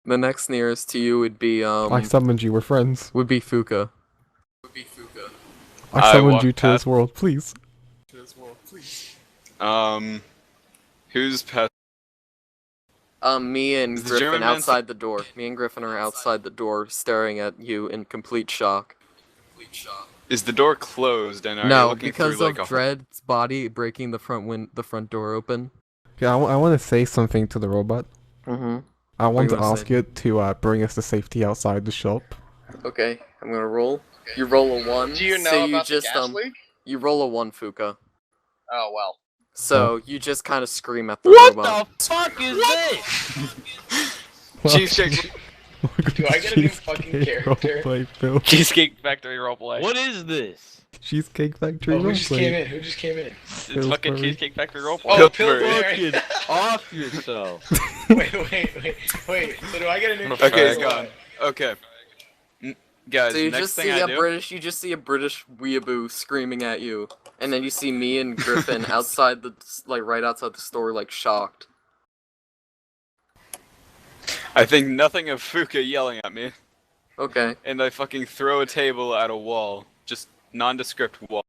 The next nearest to you would be I summoned you. We're friends. would be Fuka. I I summoned walk you to past- this world, please. Who's past? Me and Is the Griffin German man outside the door. Me and Griffin are outside the door, staring at you in complete shock. Is the door closed and are you No, looking because through of like a Dread's body breaking the front door open. Yeah, I want to say something to the robot. Mm-hmm. I want you to wanna ask say? it to bring us to safety outside the shop. Okay, I'm gonna roll. You roll a 1. Do you know so about you just, the gas leak? You roll a 1, Fuka. Oh well. So you just kind of scream at the What robot. the fuck is this? cheesecake? Do I get a new fucking character? Roleplay, Phil. Cheesecake Factory roleplay. What is this? Cheesecake Factory Oh, who just came roleplay. in? Who just came in? It's Pillsbury. fucking Cheesecake Factory roleplay. Oh, Pillsbury. Pillsbury. Fucking off yourself. wait. So do I get a new Okay, Okay, character? it's gone. Okay. Guys, So you next just thing see I a do. you just see a British weeaboo screaming at you, and then you see me and Griffin outside right outside the store, like shocked. I think nothing of Fuka yelling at me, Okay. and I fucking throw a table at a wall, just nondescript wall.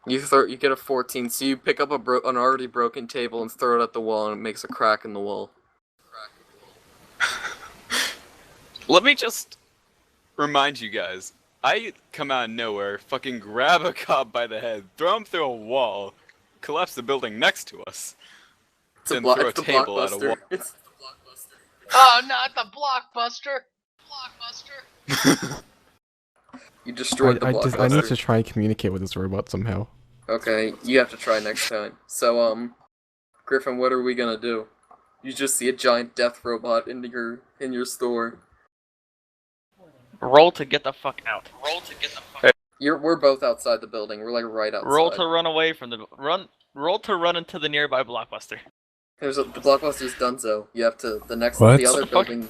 You get a 14, so you pick up an already broken table and throw it at the wall, and it makes a crack in the wall. Let me just remind you guys. I come out of nowhere, fucking grab a cop by the head, throw him through a wall, collapse the building next to us, then throw a it's the table at a wall. blockbuster. It's the blockbuster. Oh, not the blockbuster! Blockbuster! You destroyed the blockbuster. I need to try and communicate with this robot somehow. Okay, you have to try next time. So, Griffin, what are we gonna do? You just see a giant death robot in your store. Roll to get the fuck out. We're both outside the building. We're like right outside. Roll to run away from the Roll to run into the nearby blockbuster. The blockbuster's donezo. You have to the What? other What the fuck? building.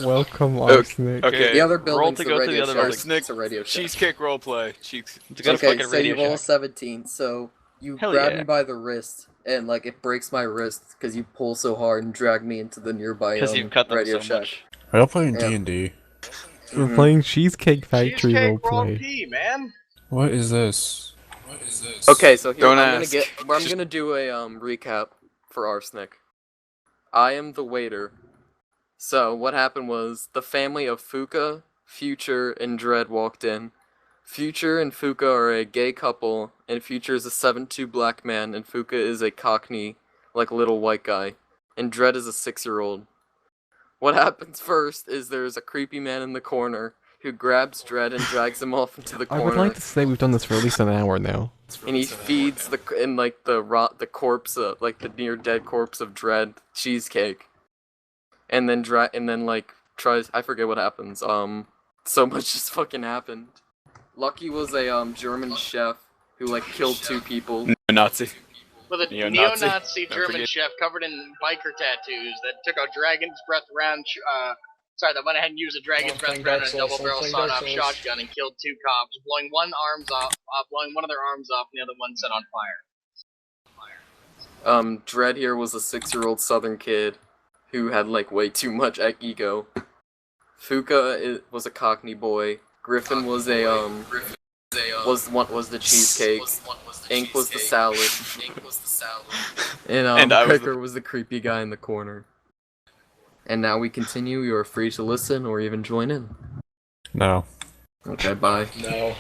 Welcome, Okay. Arsenic. Okay. The other Roll building's to the go to radio the other shack. building. Arsenic, It's a radio shack. cheesecake roleplay. To go to Okay, fucking so Radio you roll a Shack. 17. So you Hell grab yeah. me by the wrist, and like it breaks my wrist because you pull so hard and drag me into the nearby Because you've cut them radio so shack. much. Are y'all playing Yeah. D&D? We're playing Cheesecake Factory Cheesecake roleplay. roleplay, man. What is this? Okay, so here Don't I'm ask. I'm gonna do a recap for Arsenic. I am the waiter. So what happened was the family of Fuka, Future, and Dread walked in. Future and Fuka are a gay couple, and Future is a 7'2" black man, and Fuka is a Cockney, like little white guy, and Dread is a 6-year-old. What happens first is there's a creepy man in the corner who grabs Dread and drags him off into the I corner. would like to say we've done this for at least an hour now. And he feeds the corpse of the near dead corpse of Dread cheesecake, and then tries. I forget what happens. So much just fucking happened. Lucky was a German chef who like killed 2 people. Nazi. With a Neo-Nazi. neo-Nazi Don't German forget. chef covered in biker tattoos that took a dragon's breath round. That went ahead and used a dragon's breath playing round Dark and a Souls, double barrel I'm playing sawed Dark off Souls. shotgun and killed 2 cops, blowing one of their arms off, and the other one set on fire. Dread here was a 6-year-old Southern kid who had like way too much ego. Fuka was a Cockney boy. Griffin was a was the cheesecake. Ink was the salad. And And I was Cracker was the creepy guy in the corner. And now we continue. You are free to listen or even join in. No. Okay, bye. No.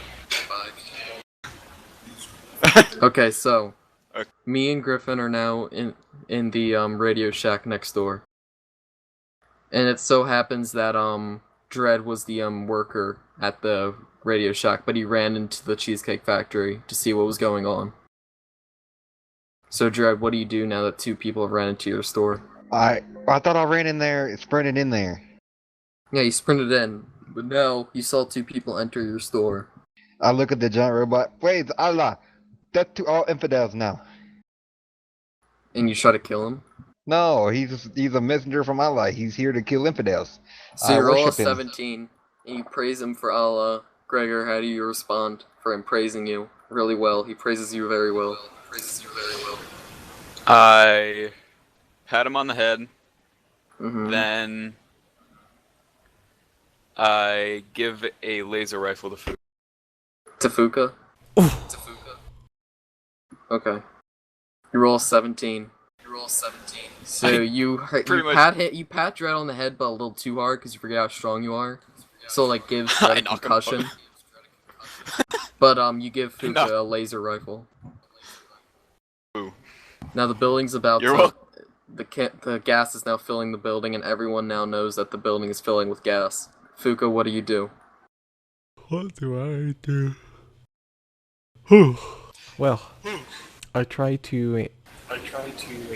Okay, so Okay. me and Griffin are now in the Radio Shack next door. And it so happens that Dredd was the worker at the Radio Shack, but he ran into the Cheesecake Factory to see what was going on. So Dredd, what do you do now that two people have ran into your store? I thought I ran in there, sprinted in there. Yeah, you sprinted in, but now you saw two people enter your store. I look at the giant robot. Wait, Allah, that's all infidels now. And you try to kill him? No, he's a messenger from Allah. He's here to kill infidels. So you roll a worship him. 17, and you praise him for Allah. Gregor, how do you respond for him praising you really well? He praises you very well. I pat him on the head. Mm-hmm. Then I give a laser rifle to Fuka. To Fuka? Okay. You roll a 17. So you pat Dredd on the head, but a little too hard because you forget how strong you are. So like give Dredd a concussion. But you give Fuka a laser rifle. Ooh. Now the building's about You're to. The gas is now filling the building, and everyone now knows that the building is filling with gas. Fuka, what do you do? What do I do? Well, I try to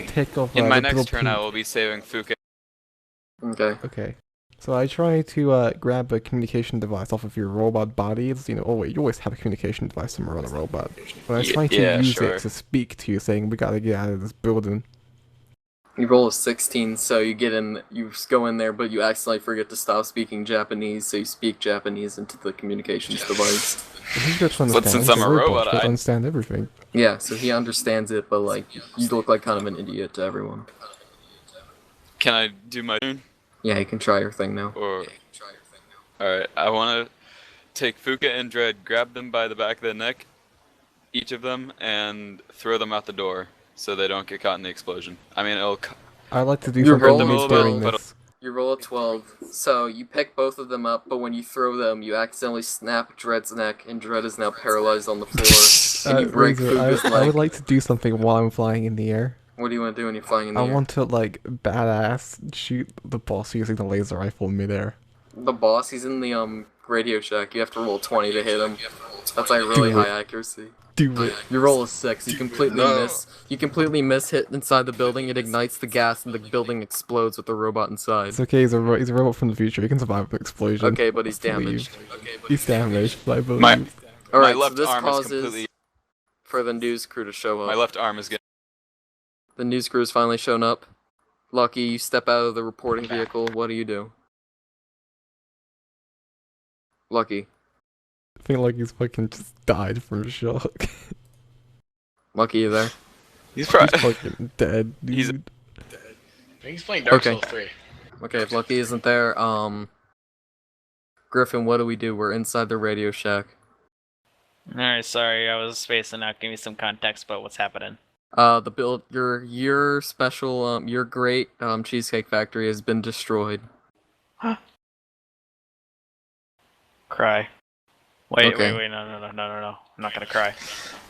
take off. In my the next little turn, I pink- will be saving Fuka. Okay. Okay. So I try to grab a communication device off of your robot bodies. You always have a communication device somewhere on a robot. But I try to use sure. it to speak to you, saying we gotta get out of this building. You roll a 16, so you get in. You go in there, but you accidentally forget to stop speaking Japanese, so you speak Japanese into the communications device. He's got to understand. But since he's I'm a robot, robot, he doesn't I- understand everything. Yeah, so he understands it, but like you look like kind of an idiot to everyone. Can I do my turn? Yeah, you can try your thing now. Or alright, I want to take Fuka and Dredd, grab them by the back of the neck, each of them, and throw them out the door so they don't get caught in the explosion. I mean, I like to do You're something rolling unique a during 12. this. You roll a 12, so you pick both of them up, but when you throw them, you accidentally snap Dredd's neck, and Dredd is now paralyzed on the floor, and you break Razor, Fuka's I leg. would like to do something while I'm flying in the air. What do you want to do when you're flying in the I air? want to, like, badass shoot the boss using the laser rifle midair. The boss, he's in the Radio Shack. You have to roll 20 to hit him. That's like really Do it. high accuracy. Do it. You roll a 6. You completely miss. You completely miss hit inside the building. It ignites the gas, and the building explodes with the robot inside. It's okay, he's a robot from the future. He can survive an explosion. Okay, but he's I believe. damaged. He's damaged, but I believe. my Alright, so left this arm is causes completely. for the news crew to show up. My left arm is getting. The news crew has finally shown up. Lucky, you step out of the reporting vehicle. What do you do? Lucky. I think like he's fucking just died from shock. Lucky, you there? He's He's probably. fucking dead, dude. He's- I think he's playing Dark Okay. Souls 3. Okay, if Lucky isn't there, Griffin, what do we do? We're inside the Radio Shack. Alright, sorry, I was spacing out. Give me some context about what's happening. Your special, your great, Cheesecake Factory has been destroyed. Cry. Wait, Okay. wait, no. I'm not gonna cry.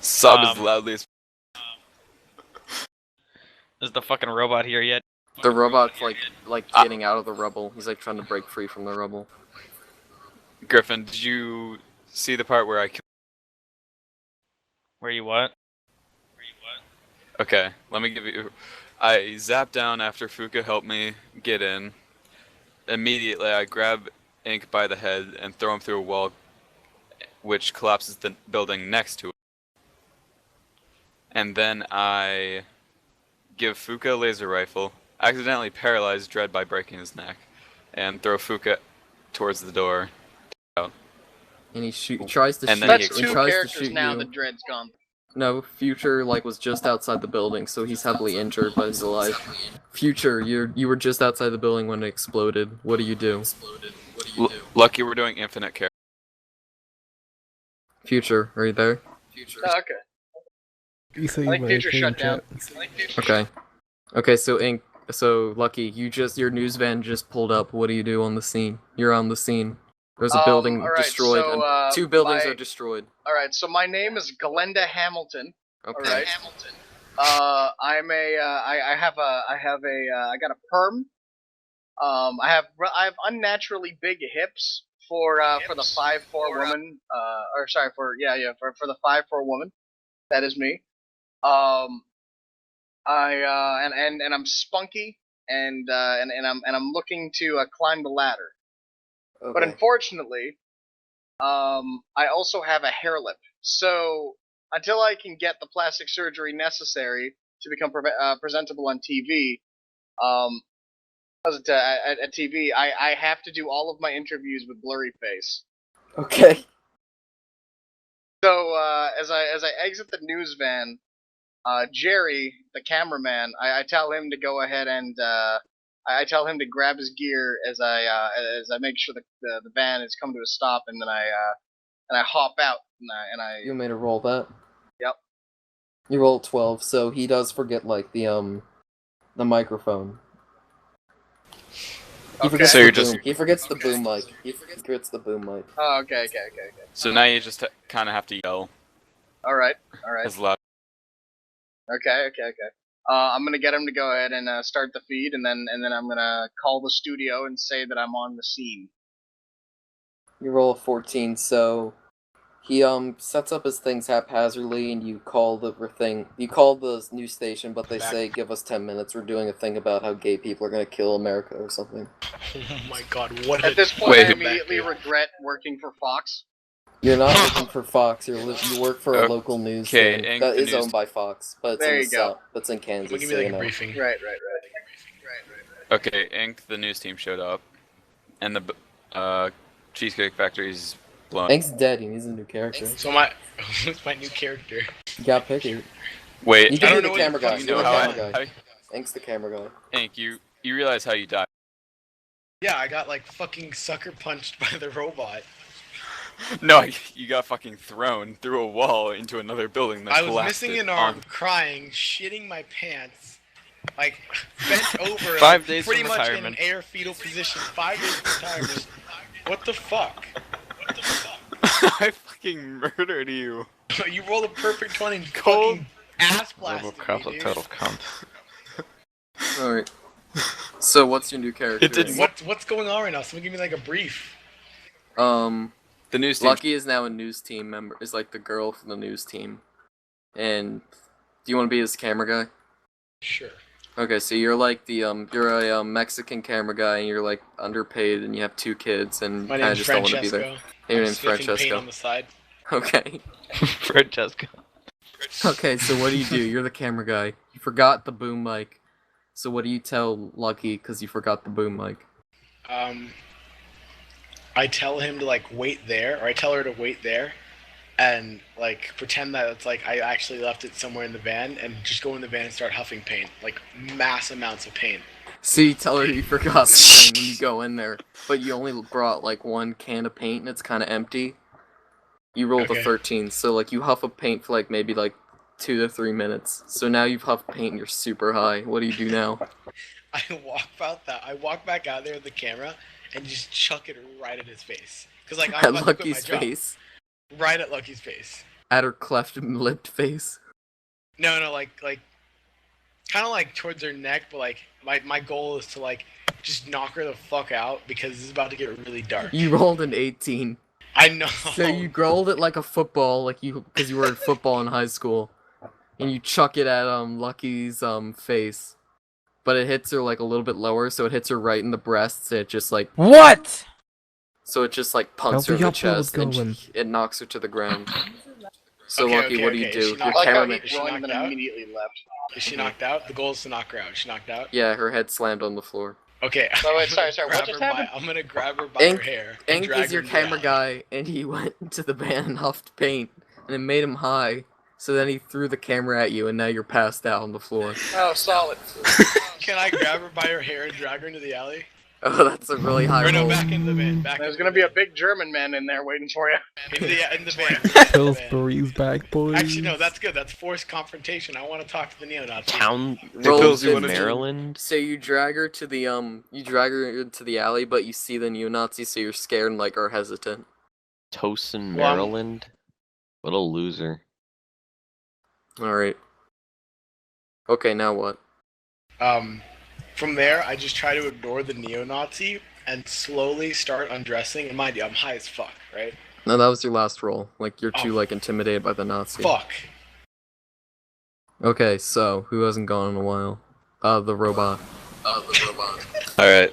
Sob as loudly as. Is the fucking robot here yet? The robot's like getting out of the rubble. He's like trying to break free from the rubble. Griffin, did you see the part where I killed? Where you what? Okay, let me give you. I zap down after Fuka helped me get in. Immediately, I grab Ink by the head and throw him through a wall, which collapses the building next to it. And then I give Fuka a laser rifle, accidentally paralyze Dredd by breaking his neck, and throw Fuka towards the door. And he tries to And shoot. then That's he he two tries to characters shoot now you. that Dredd's gone. No, Future was just outside the building, so he's heavily injured, but he's alive. Future, you were just outside the building when it exploded. What do you do? Lucky we're doing infinite care. Future, are you there? Oh, okay. You say I think Future shut down. Okay. Okay, so Lucky, your news van just pulled up. What do you do on the scene? You're on the scene. There's a building alright, destroyed, so, and two buildings my- are destroyed. Alright, so my name is Glenda Hamilton. Okay. Alright. I got a perm. I have unnaturally big hips for the 5'4" woman. Or sorry, for the 5'4" woman. That is me. And I'm spunky, and I'm looking to climb the ladder. But Okay. unfortunately, I also have a hair lip. So until I can get the plastic surgery necessary to become presentable on TV, at TV, I have to do all of my interviews with blurry face. Okay. So as I exit the news van, Jerry, the cameraman, I tell him to go ahead and I tell him to grab his gear as I make sure the van has come to a stop, and then I hop out and I You want me to roll that? Yep. You roll 12, so he does forget like the microphone. He Okay. forgets So the you're boom. just- He forgets the boom mic. He forgets the boom mic. Oh, okay. So now you just kind of have to yell All right. as loud. Okay. I'm gonna get him to go ahead and start the feed, and then I'm gonna call the studio and say that I'm on the scene. You roll a 14, so he sets up his things haphazardly, and you call the thing. You call the news station, but they say give us 10 minutes. We're doing a thing about how gay people are gonna kill America or something. Oh my god, what At a this point, Wait, I who- immediately regret working for Fox. You're not working for Fox. You work for a Okay, local news Ink, thing that the is news- owned by Fox, but it's There in you the go. South. That's in Kansas. Someone give so me like you a know. briefing. Right. Okay, Ink, the news team showed up, and the Cheesecake Factory's blown. Hank's dead. He needs a new character. So what's my new character? You got picky. Wait, You I can don't be know the what camera you're guy. talking you You're know the about. how camera guy. I, Hank's the camera guy. Ink, you realize how you died. Yeah, I got like fucking sucker punched by the robot. No, you got fucking thrown through a wall into another building that I was collapsed missing it an arm, on- crying, shitting my pants, like bent over, 5 like, days pretty from much retirement. in an air fetal position. 5 days of retirement. What the fuck? I fucking murdered you. You rolled a perfect 20 and Cold. fucking ass blasted Robocop's me, a dude. total cunt. Alright. So what's your new character? It did- What's going on right now? Someone give me like a brief. The news team. Lucky is now a news team member. Is like the girl from the news team. And do you want to be his camera guy? Sure. Okay, so you're like you're a Mexican camera guy, and you're like underpaid, and you have 2 kids, and My kind of name's just don't want to be Francesco. there. Hey, your I'm name's sniffing paint Francesco. on the side. Okay. Francesco. Okay, so what do? You're the camera guy. You forgot the boom mic. So what do you tell Lucky because you forgot the boom mic? I tell him to like wait there, or I tell her to wait there, and like pretend that it's like I actually left it somewhere in the van, and just go in the van and start huffing paint, like mass amounts of paint. So you tell her you forgot the thing when you go in there, but you only brought like 1 can of paint and it's kind of empty. You rolled Okay. a 13, so like you huff a paint for like maybe like 2 to 3 minutes. So now you've huffed paint and you're super high. What do you do now? I walk back out there with the camera and just chuck it right at his face, cause like I'm At about to quit my Lucky's job. face. Right at Lucky's face. At her cleft-lipped face. No, like kind of like towards her neck, but like my goal is to like just knock her the fuck out because this is about to get really dark. You rolled an 18. I know. So you rolled it like a football, like because you were in football in high school, and you chuck it at Lucky's face, but it hits her like a little bit lower, so it hits her right in the breast. And it just like What? So it just like punks How's her in the the upload chest, and going? it knocks her to the ground. So Okay, Lucky, okay, what do you okay. do? She Your knocked I like how cameraman. he joined and then knocked out? immediately left. Is she knocked out? The goal is to knock her out. Is she knocked out? Yeah, her head slammed on the floor. Okay. Oh, wait, I'm gonna sorry, what grab just her by- happened? I'm gonna grab her by Ink- her hair. and Ink drag is your her into the camera alley. guy, and he went into the van and huffed paint, and it made him high. So then he threw the camera at you, and now you're passed out on the floor. Oh, solid. Can I grab her by her hair and drag her into the alley? Oh, that's a really high Or no, roll. back in the van. Back There's in the gonna be a van. big German man in there waiting for you. in the van. Pillsbury's back, boys. Actually, no, that's good. That's forced confrontation. I want to talk to the neo-Nazis. Town Roll Pills you 15. wanna do? Maryland. So you drag her to the you drag her into the alley, but you see the neo-Nazi, so you're scared and like are hesitant. Towson, Well, I'm- Maryland. What a loser. All right. Okay, now what? From there, I just try to ignore the neo-Nazi and slowly start undressing. And mind you, I'm high as fuck, right? No, that was your last roll. Like, you're too, like, intimidated by the Nazi. Fuck. Okay, so, who hasn't gone in a while? The robot. Alright.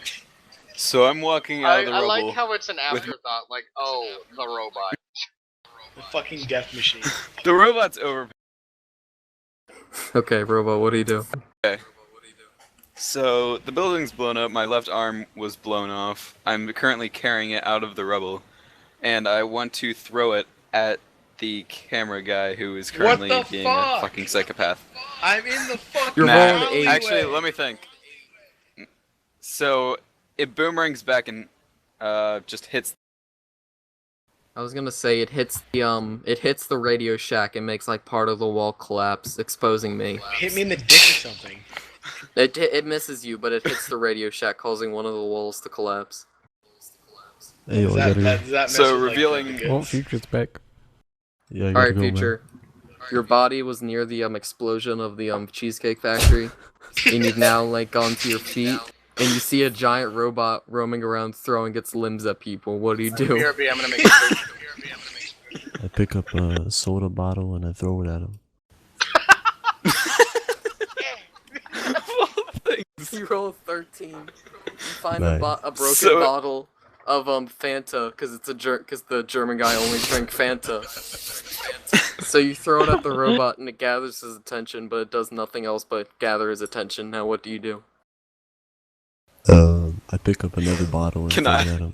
So I'm walking out of the I rubble. like how it's an afterthought, like, oh, the robot. The fucking death machine. The robot's over. Okay, robot, what do you do? Okay. So the building's blown up, my left arm was blown off. I'm currently carrying it out of the rubble. And I want to throw it at the camera guy who is currently What the being fuck? a fucking psychopath. I'm in the fucking You're rolling eight. Actually, let me think. So it boomerangs back and just hits. I was gonna say it hits the Radio Shack and makes like part of the wall collapse, exposing me. Hit me in the dick or something. It misses you, but it hits the Radio Shack, causing one of the walls to collapse. Hey, yo, Does I that, gotta does that mess So with, like, revealing- the goods? Oh, Future's back. Yeah, I gotta Alright, go, man. Future. Your body was near the explosion of the Cheesecake Factory, and you've now like gone to your feet, and you see a giant robot roaming around throwing its limbs at people. What do you do? BRB, I'm gonna make it. I pick up a soda bottle and I throw it at him. You roll a 13. You find Nice. a broken So- bottle of Fanta, because the German guy only drank Fanta. So you throw it at the robot, and it gathers his attention, but it does nothing else but gather his attention. Now what do you do? I pick up another bottle and Can throw I- it at him.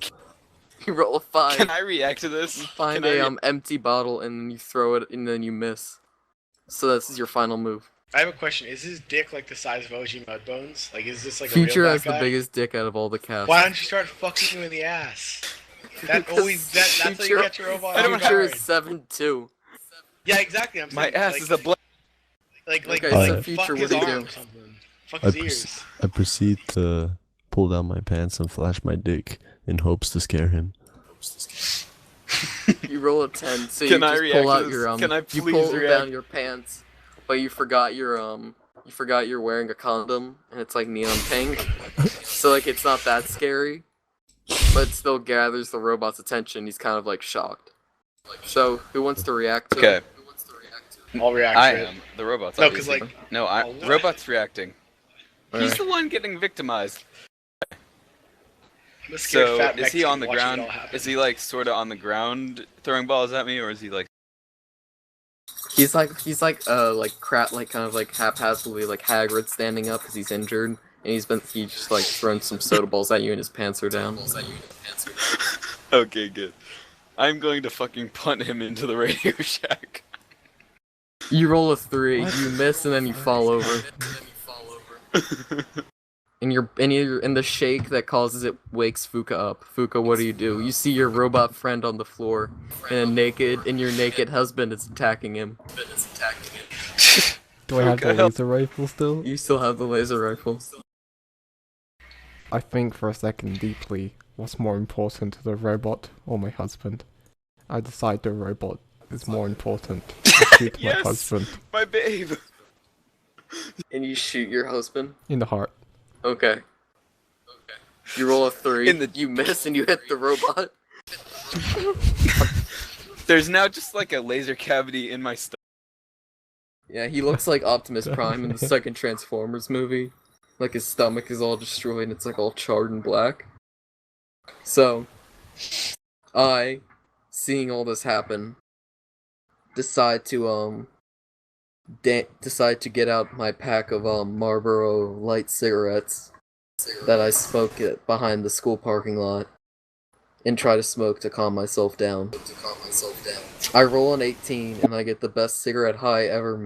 You roll a 5. Can I react to this? You find Can I a empty bottle, and then you throw it, and then you miss. So this is your final move. I have a question. Is his dick like the size of OG Mudbones? Like, is this like Future a real has black the guy? biggest dick out of all the cast. Why don't you start fucking you in the ass? That always that's how you Future- catch a robot. I don't off Future guard. is 7'2". Yeah, exactly. I'm My saying, ass like, is a black. like Okay, so fuck Future, his what do you arm do? or something. Fuck I, his proce- ears. I proceed to pull down my pants and flash my dick in hopes to scare him. You roll a 10, so Can you I just react pull to out this? your Can I you please pull react? down your pants, but you forgot you're wearing a condom, and it's like neon pink. So like it's not that scary, but it still gathers the robot's attention. He's kind of like shocked. So who wants to react to Okay. it? I'll react I to it. am. The robot's No, 'cause, obviously. like- No, Oh, the robot's reacting. He's Alright. the one getting victimized. I'm a scared So fat is he on the Mexican watching it ground? all happen. Is he like sort of on the ground throwing balls at me, or is he like? He's like kind of like haphazardly like Hagrid standing up because he's injured, and he's just like thrown some soda balls at you, and his pants are down. Okay, good. I'm going to fucking punt him into the Radio Shack. You roll a 3, you miss, and then you fall over. And you're in the shake that causes it wakes Fuka up. Fuka, what do? You see your robot friend on the floor, and your naked husband is attacking him. Do I have the Fuka, help. laser rifle still? You still have the laser rifle. I think for a second deeply what's more important to the robot or my husband. I decide the robot is more important. I shoot my Yes! husband My babe. And you shoot your husband. in the heart. Okay. You roll a 3. In the- You miss, and you hit the robot. There's now just like a laser cavity in my stomach. Yeah, he looks like Optimus Prime in the second Transformers movie. Like his stomach is all destroyed and it's like all charred and black. So, I, seeing all this happen, decide to get out my pack of Marlboro light cigarettes that I smoke it behind the school parking lot and try to smoke to calm myself down. I roll an 18 and I get the best cigarette high ever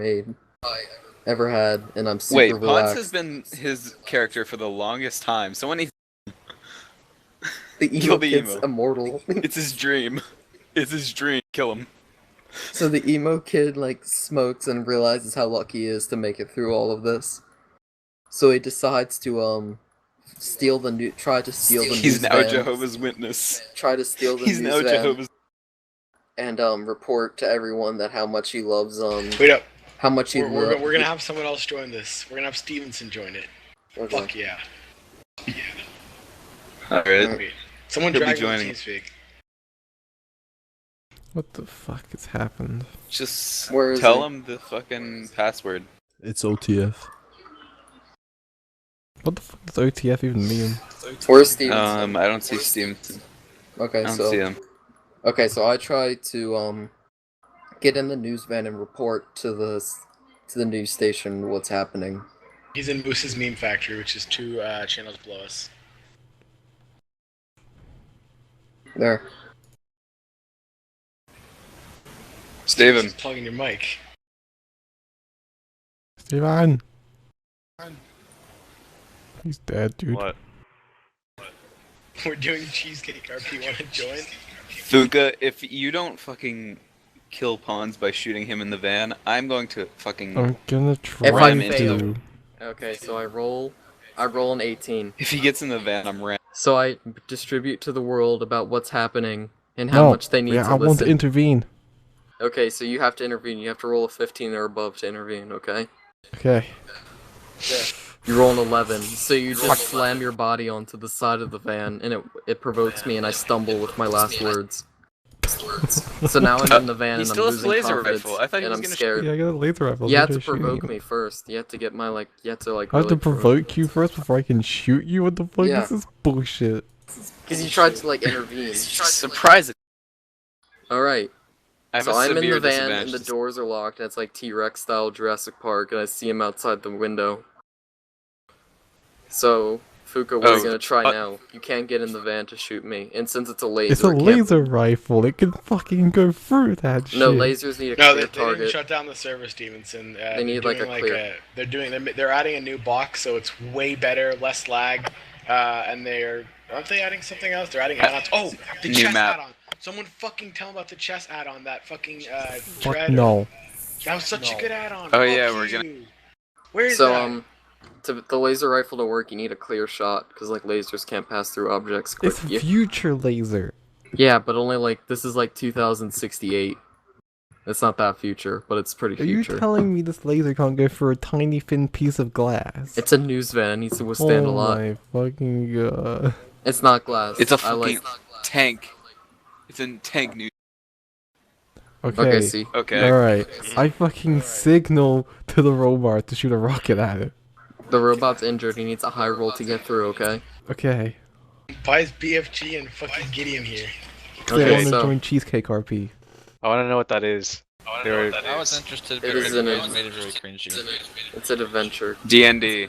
had, and I'm super Wait, Ponce relaxed. has been his character for the longest time. So when he The kill emo the kid's emo. immortal. It's his dream. It's his dream. Kill him. So the emo kid like smokes and realizes how lucky he is to make it through all of this. So he decides to try to steal the He's news now van. Jehovah's Witness. Try to steal the He's news now van Jehovah's. and report to everyone that how much he loves Wait up. how much he We're loves. gonna have someone else join this. We're gonna have Stevenson join it. Okay. Fuck yeah. Alright. Wait, someone He'll be drag me joining. TeamSpeak. What the fuck has happened? Just Where is tell he? him the fucking password. It's OTF. What the fuck does OTF even mean? Where's Stevenson? I don't see Stevenson. I Okay, don't so see him. okay, so I try to get in the news van and report to the news station what's happening. He's in Moose's Meme Factory, which is 2 channels below us. There. Steven. Just plugging your mic. Steven! He's dead, dude. What? We're doing Cheesecake RP. Want to join? Fuka, if you don't fucking kill Pawns by shooting him in the van, I'm going to fucking... I'm gonna If try I ram to. into Okay, so I roll an 18. If he gets in the van, I'm ram. So I distribute to the world about what's happening and how No, much they need yeah, to I want to listen. intervene. Okay, so you have to intervene. You have to roll a 15 or above to intervene, okay? Okay. You roll an 11, so you just slam your body onto the side of the van, and it provokes me, and I stumble with my last words. So now I'm in the van, He and I'm still has losing the laser confidence, rifle. I thought he and was I'm gonna scared. Yeah, I got a laser rifle. You have to They're shooting provoke you. me first. You have to get my, like, you have to, like, I have to really provoke you first before I can shoot you? What the fuck? Yeah. This is bullshit. Because you tried to, like, intervene. Surprise it. Alright. I have So a I'm in severe the van, disadvantage. and the doors are locked, and it's like T-Rex style Jurassic Park, and I see him outside the window. So, Fuka, what are you gonna try now? You can't get in the van to shoot me, and since it's a laser, It's a it can't- laser rifle. It can fucking go through that shit. No, lasers need a No, clear they didn't target. shut down the server, Stevenson. They need, they're like, doing, a clear- they're adding a new box, so it's way better, less lag, and aren't they adding something else? They're adding add-ons. Oh, the New chess map. add-on. Someone fucking tell them about the chess add-on. That fucking Fuck Dread. no. That was such a good add-on. Oh, Fuck yeah, we're gonna- you. Where is So, that? to the laser rifle to work, you need a clear shot, because, like, lasers can't pass through objects quick. It's future laser. Yeah, but only, like, this is, like, 2068. It's not that future, but it's pretty Are you future. telling me this laser can't go through a tiny thin piece of glass? It's a news van, it needs to withstand a lot. Oh my fucking god. It's not glass. It's a I fucking like... tank. It's a tank news. Okay, see. Okay. Alright. I fucking signal to the robot to shoot a rocket at it. The robot's injured, he needs a high roll to get through, okay? Okay. Why is BFG and fucking Gideon here? I Okay, want to so- join Cheesecake RP. I want to know what that is. I was interested, but It is it an- made it very cringy. It's an adventure. D&D.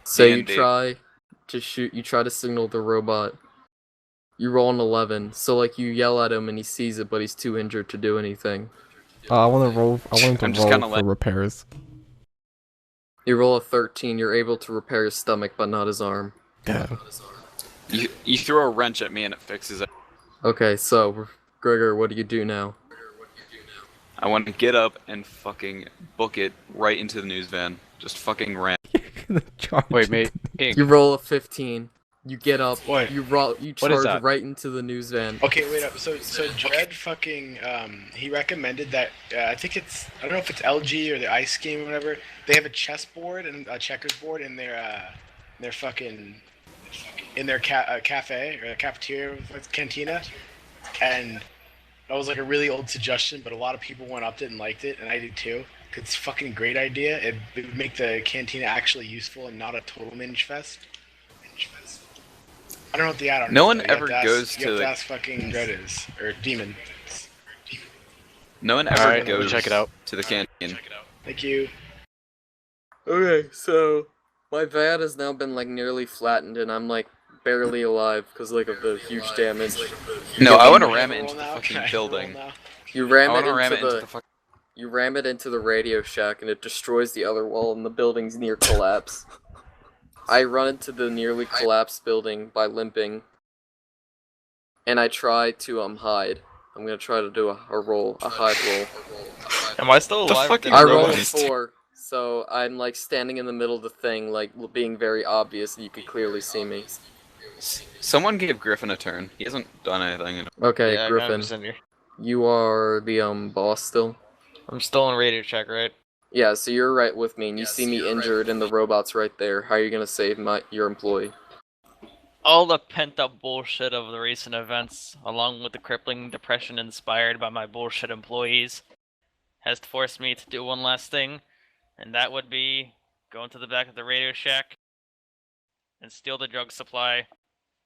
So you D&D. try to shoot, you try to signal the robot. You roll an 11, so like you yell at him and he sees it, but he's too injured to do anything. I want to roll. I want I'm to just roll kinda for like- repairs. You roll a 13, you're able to repair his stomach, but not his arm. Damn. You throw a wrench at me and it fixes it. Okay, so, Gregor, what do you do now? I want to get up and fucking book it right into the news van. Just fucking ram. Wait, mate. Ink. You roll a 15. You get up. What? You What is charge that? right into the news van. Okay, wait up. So Dread fucking he recommended that I think it's I don't know if it's LG or the Ice Game or whatever. They have a chessboard and a checkers board in their fucking in their cafe or cafeteria cantina, and that was like a really old suggestion, but a lot of people went up to it and liked it, and I did too. 'Cause it's a fucking great idea. It would make the cantina actually useful and not a total minge fest. I don't know what the add-on No is, one though. You have ever to ask- goes you to have the- to ask fucking Dread is or Demon. No one ever Alright, goes check it out. to the canteen. Thank you. Okay, so my van has now been like nearly flattened, and I'm like barely alive because like of the huge damage. No, I want to Can I ram it roll into the now? fucking Can I building. roll now? You ram I it want to into ram it the, into the fucking. you ram it into the Radio Shack, and it destroys the other wall, and the building's near collapse. I run into the nearly collapsed building by limping, and I try to hide. I'm gonna try to do a hide roll. Am I still The alive? fucking I robot rolled a is- 4, so I'm like standing in the middle of the thing, like being very obvious, and you could clearly see me. Someone gave Griffin a turn. He hasn't done anything. Okay, Yeah, Griffin, Griffin. you are the boss still. I'm still in radio check, right? Yeah, so you're right with me, and you see me injured, and the robot's right there. How are you gonna save your employee? All the pent-up bullshit of the recent events, along with the crippling depression inspired by my bullshit employees, has forced me to do one last thing, and that would be go into the back of the Radio Shack and steal the drug supply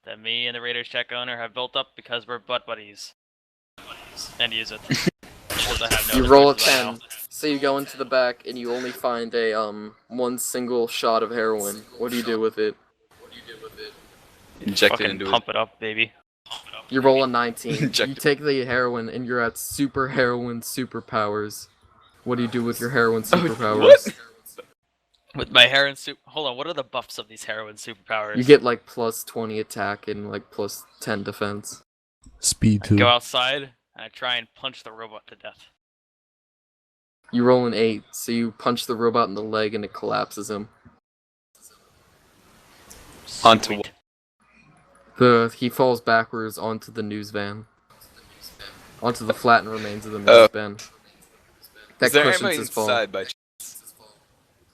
that me and the Radio Shack owner have built up because we're butt buddies. And use it. Because I have no You other roll a choices right 10, now. so you go into the back, and you only find a, one single shot of heroin. What do you do with it? Inject it Fucking into pump it up, baby. You roll a 19. Inject You it. take the heroin, and you're at super heroin superpowers. What do you do with your heroin superpowers? what? With my heroin hold on, what are the buffs of these heroin superpowers? You get like plus 20 attack and like plus 10 defense. Speed I 2. go outside and I try and punch the robot to death. You roll an 8, so you punch the robot in the leg and it collapses him. Onto Sweet. He falls backwards onto the news van. Onto the flattened remains of the news van. That Is there cushions anybody his fall. inside by chance?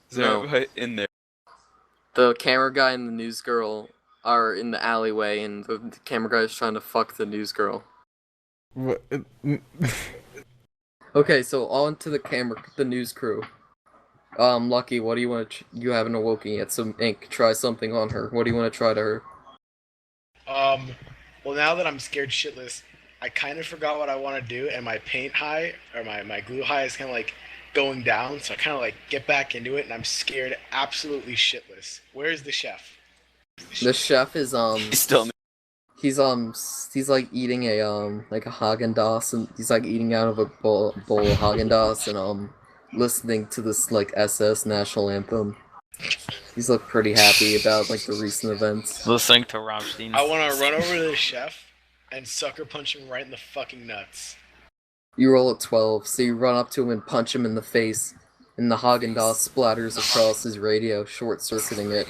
Is there No. anybody in there? The camera guy and the news girl are in the alleyway, and the camera guy is trying to fuck the news girl. What? Okay, so on to the news crew. Lucky, what do you want to? You haven't awoken yet, so Ink, try something on her. What do you want to try to her? Well, now that I'm scared shitless, I kind of forgot what I want to do, and my paint high, or my glue high is kind of like going down, so I kind of like get back into it, and I'm scared absolutely shitless. Where's the chef? The chef is He's still. he's like eating a like a Haagen-Dazs, and he's like eating out of a bowl of Haagen-Dazs and listening to this like SS national anthem. He's looked pretty happy about like the recent events. Listening to Rammstein. I want to run over to the chef and sucker punch him right in the fucking nuts. You roll a 12, so you run up to him and punch him in the face, and the Haagen-Dazs splatters across his radio, short-circuiting it.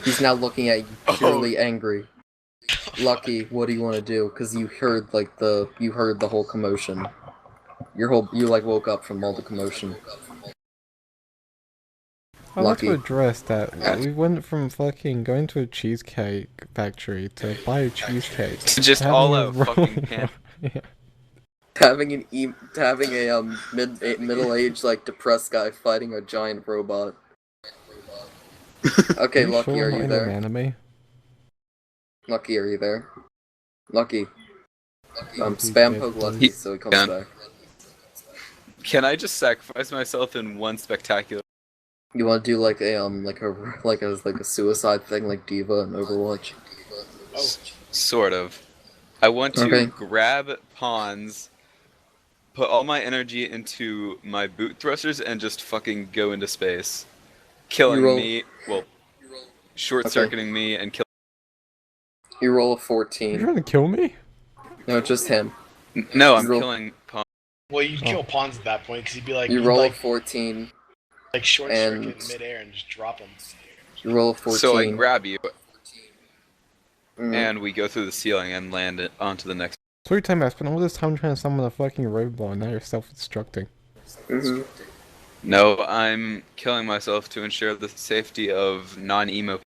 He's now looking at you, purely angry. Lucky, what do you want to do? Because you heard the whole commotion. You like woke up from all the commotion. I'd like to Lucky. address that we went from fucking going to a cheesecake factory to buy a cheesecake. Just to all having a out fucking roll- pan. Yeah. Having a middle-aged like depressed guy fighting a giant robot. Okay, You Lucky, sure are not you in there? an anime? Lucky, are you there? Lucky. Lucky Spam dead, poke Lucky please. so he comes Yeah. back. Can I just sacrifice myself in one spectacular? You want to do like a suicide thing like Diva and Overwatch? Sort of. I want to Okay. grab pawns, put all my energy into my boot thrusters, and just fucking go into space. Killing roll- me, short-circuiting me and killing. You roll a You 14. trying to kill me? No, just him. No, I'm roll- killing pawns. Well, you'd kill pawns at that point, because he'd be like, You you'd roll a like 14. short and- circuit in midair and just drop him. You roll a 14. So I grab you, Mhm. and we go through the ceiling and land it onto the next. So every time I spent all this time trying to summon a fucking robot, and now you're self-destructing. Mhm. No, I'm killing myself to ensure the safety of non-emo.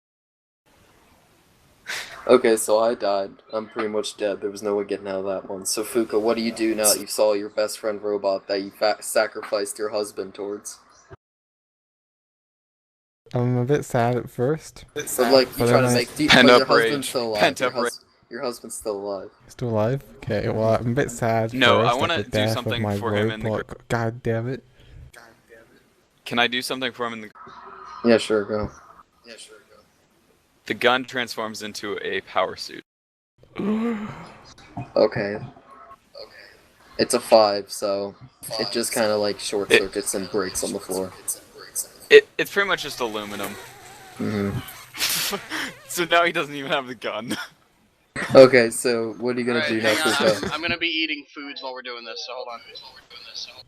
Okay, so I died. I'm pretty much dead. There was no way getting out of that one. So Fuka, what do you do now that you saw your best friend robot that you sacrificed your husband towards? I'm a bit sad at first. So like you But try then to I- make but Pent your up husband's rage. still alive. Pent up rage. Your husband's still alive. Still alive? Okay, well, I'm a bit sad. No, I first wanna at the do death of something my for him in the robot. God damn it. Can I do something for him in the? Yeah, sure, go. The gun transforms into a power suit. Okay. It's a 5, so it just kind of like short circuits and breaks on the floor. It's pretty much just aluminum. Mhm. So now he doesn't even have the gun. Okay, so what are you gonna Alright, do now, hang on. Fuka? I'm gonna be eating foods while we're doing this, so hold on.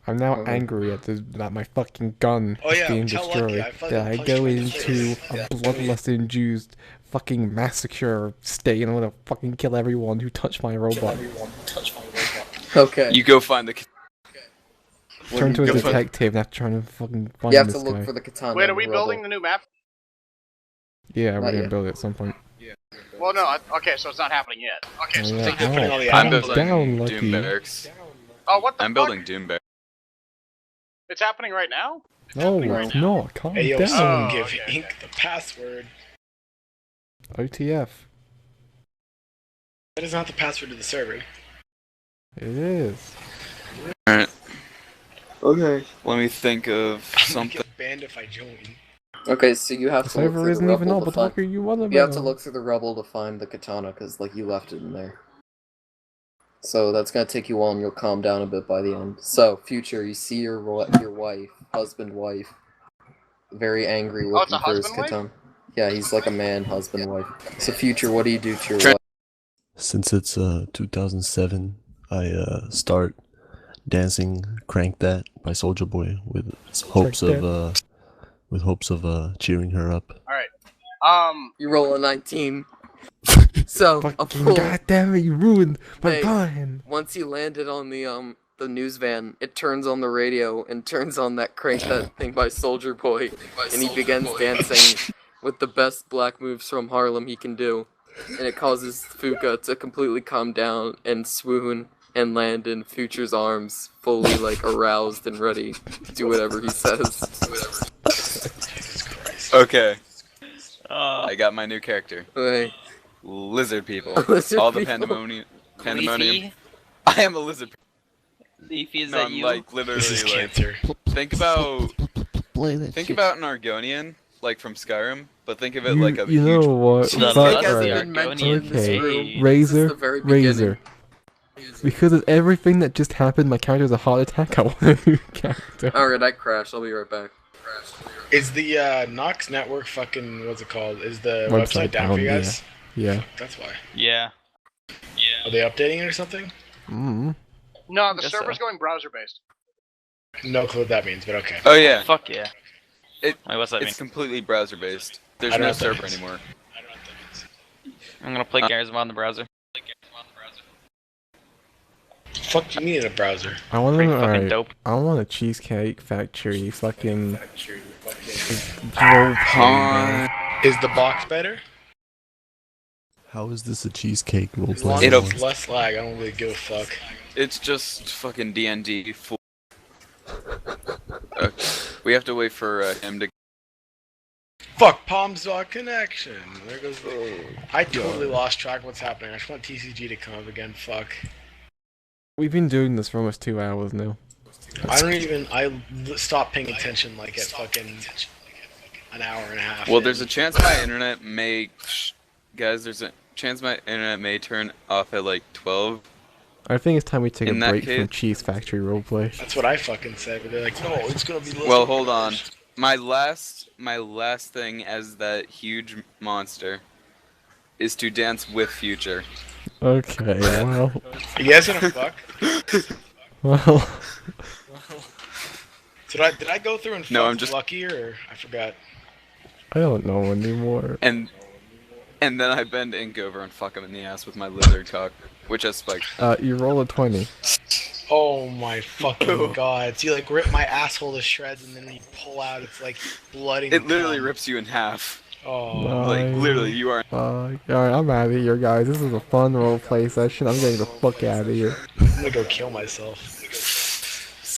I'm now Okay. angry at that my fucking gun Oh, yeah, being tell Lucky, destroyed. I fucking That I punched go him in the into face. a Yeah. bloodlust-induced fucking massacre state and I'm gonna fucking kill everyone who touched my robot. Okay. You go find the. What turn do into a you do? detective, not trying to fucking find You have this to look guy. for the katana. Wait, in are we the building rubble. the new map? Yeah, we're Not gonna yet. build it at some point. Well, no. Okay, so it's not happening yet. Okay, Oh, so yeah. it's not Oh, all the I'm calm building down, Doom Lucky. Barracks. Oh, what the I'm fuck? building Doom Barracks. It's happening right now? No, right it's now. not. Calm Hey, yo, down. someone Oh, give okay. Ink the password. OTF. That is not the password to the server. It is. Alright, Okay. let me think of I'm gonna something. get banned if I join. Okay, so you have The to look server through the isn't even rubble up. to What the find. fuck are you on about? You have to look through the rubble to find the katana, because, like, you left it in there. So that's gonna take you a while, and you'll calm down a bit by the end. So, Future, you see your wife, wife, very angry Oh, it's looking a for his husband-wife? katana. Yeah, he's like a man, husband, wife. So, Future, what do you do to your wife? Since it's 2007, I start dancing "Crank That" by Soldier Boy with hopes of cheering her up. Alright. You roll a 19. So, a Fucking full. goddamn it! You ruined my Hey. plan. Once you landed on the news van, it turns on the radio and turns on that Crank That thing by Soldier Boy, and he begins dancing with the best black moves from Harlem he can do, and it causes Fuka to completely calm down and swoon and land in Future's arms, fully like aroused and ready to do whatever he says. Jesus Christ. Okay, I got my new character. Okay. Lizard people. Lizard All the people. pandemonium. Leafy? I am a lizard. Leafy, is No, that I'm you? like literally This is like. cancer. Think about Play about an Argonian, like from Skyrim, but think of it You, like a you huge. know what? The Cheesecake Fuck, hasn't right. been mentioned in this Okay. room. This is Razor, the very beginning. Razor. Because of everything that just happened, my character has a heart attack. I want a new character. Alright, I crashed. I'll be right back. Is the Nox network fucking, what's it called? Is the website down for you guys? Yeah. That's why. Yeah. Are they updating it or something? Mm. No, the Guess server's so. going browser-based. No clue what that means, but okay. Oh yeah, Fuck yeah. It- Wait, what's that mean? it's completely browser based. There's I don't know no what that server means. anymore. I don't know what that means. I'm gonna play Garzam on the browser. Fuck do you mean in a browser? I want Pretty to. fucking Alright. dope. I want a Cheesecake Factory fucking. Role Huh? Is the box better? How is this a cheesecake As long roleplay? as It'll- it's less lag, I don't really give a fuck. It's just fucking D&D. We have to wait for him to. Fuck, Palms dot connection. There goes the... I totally lost track of what's happening. I just want TCG to come up again. Fuck. We've been doing this for almost 2 hours now. I stopped paying attention like at fucking an hour and a half. Well, in. there's a chance my internet may. Guys, there's a chance my internet may turn off at like 12. I think it's time we take In a that break from case- Cheese Factory roleplay. That's what I fucking said, but they're like, no, it's gonna be. Well, hold on. My last thing as that huge monster is to dance with Future. Okay, well. You guys gonna fuck? Well. Did I go through and fuck No, I'm just- Lucky or I forgot? I don't know anymore. And then I bend Ink over and fuck him in the ass with my lizard cock, which has spikes. You roll a 20. Oh my fucking god! So you like rip my asshole to shreds and then when you pull out, it's like blood and It literally cum. rips you in half. Oh. Like, literally, you are. Alright, I'm out of here, guys. This is a fun roleplay session. I'm getting the fuck out of here. I'm gonna go kill myself.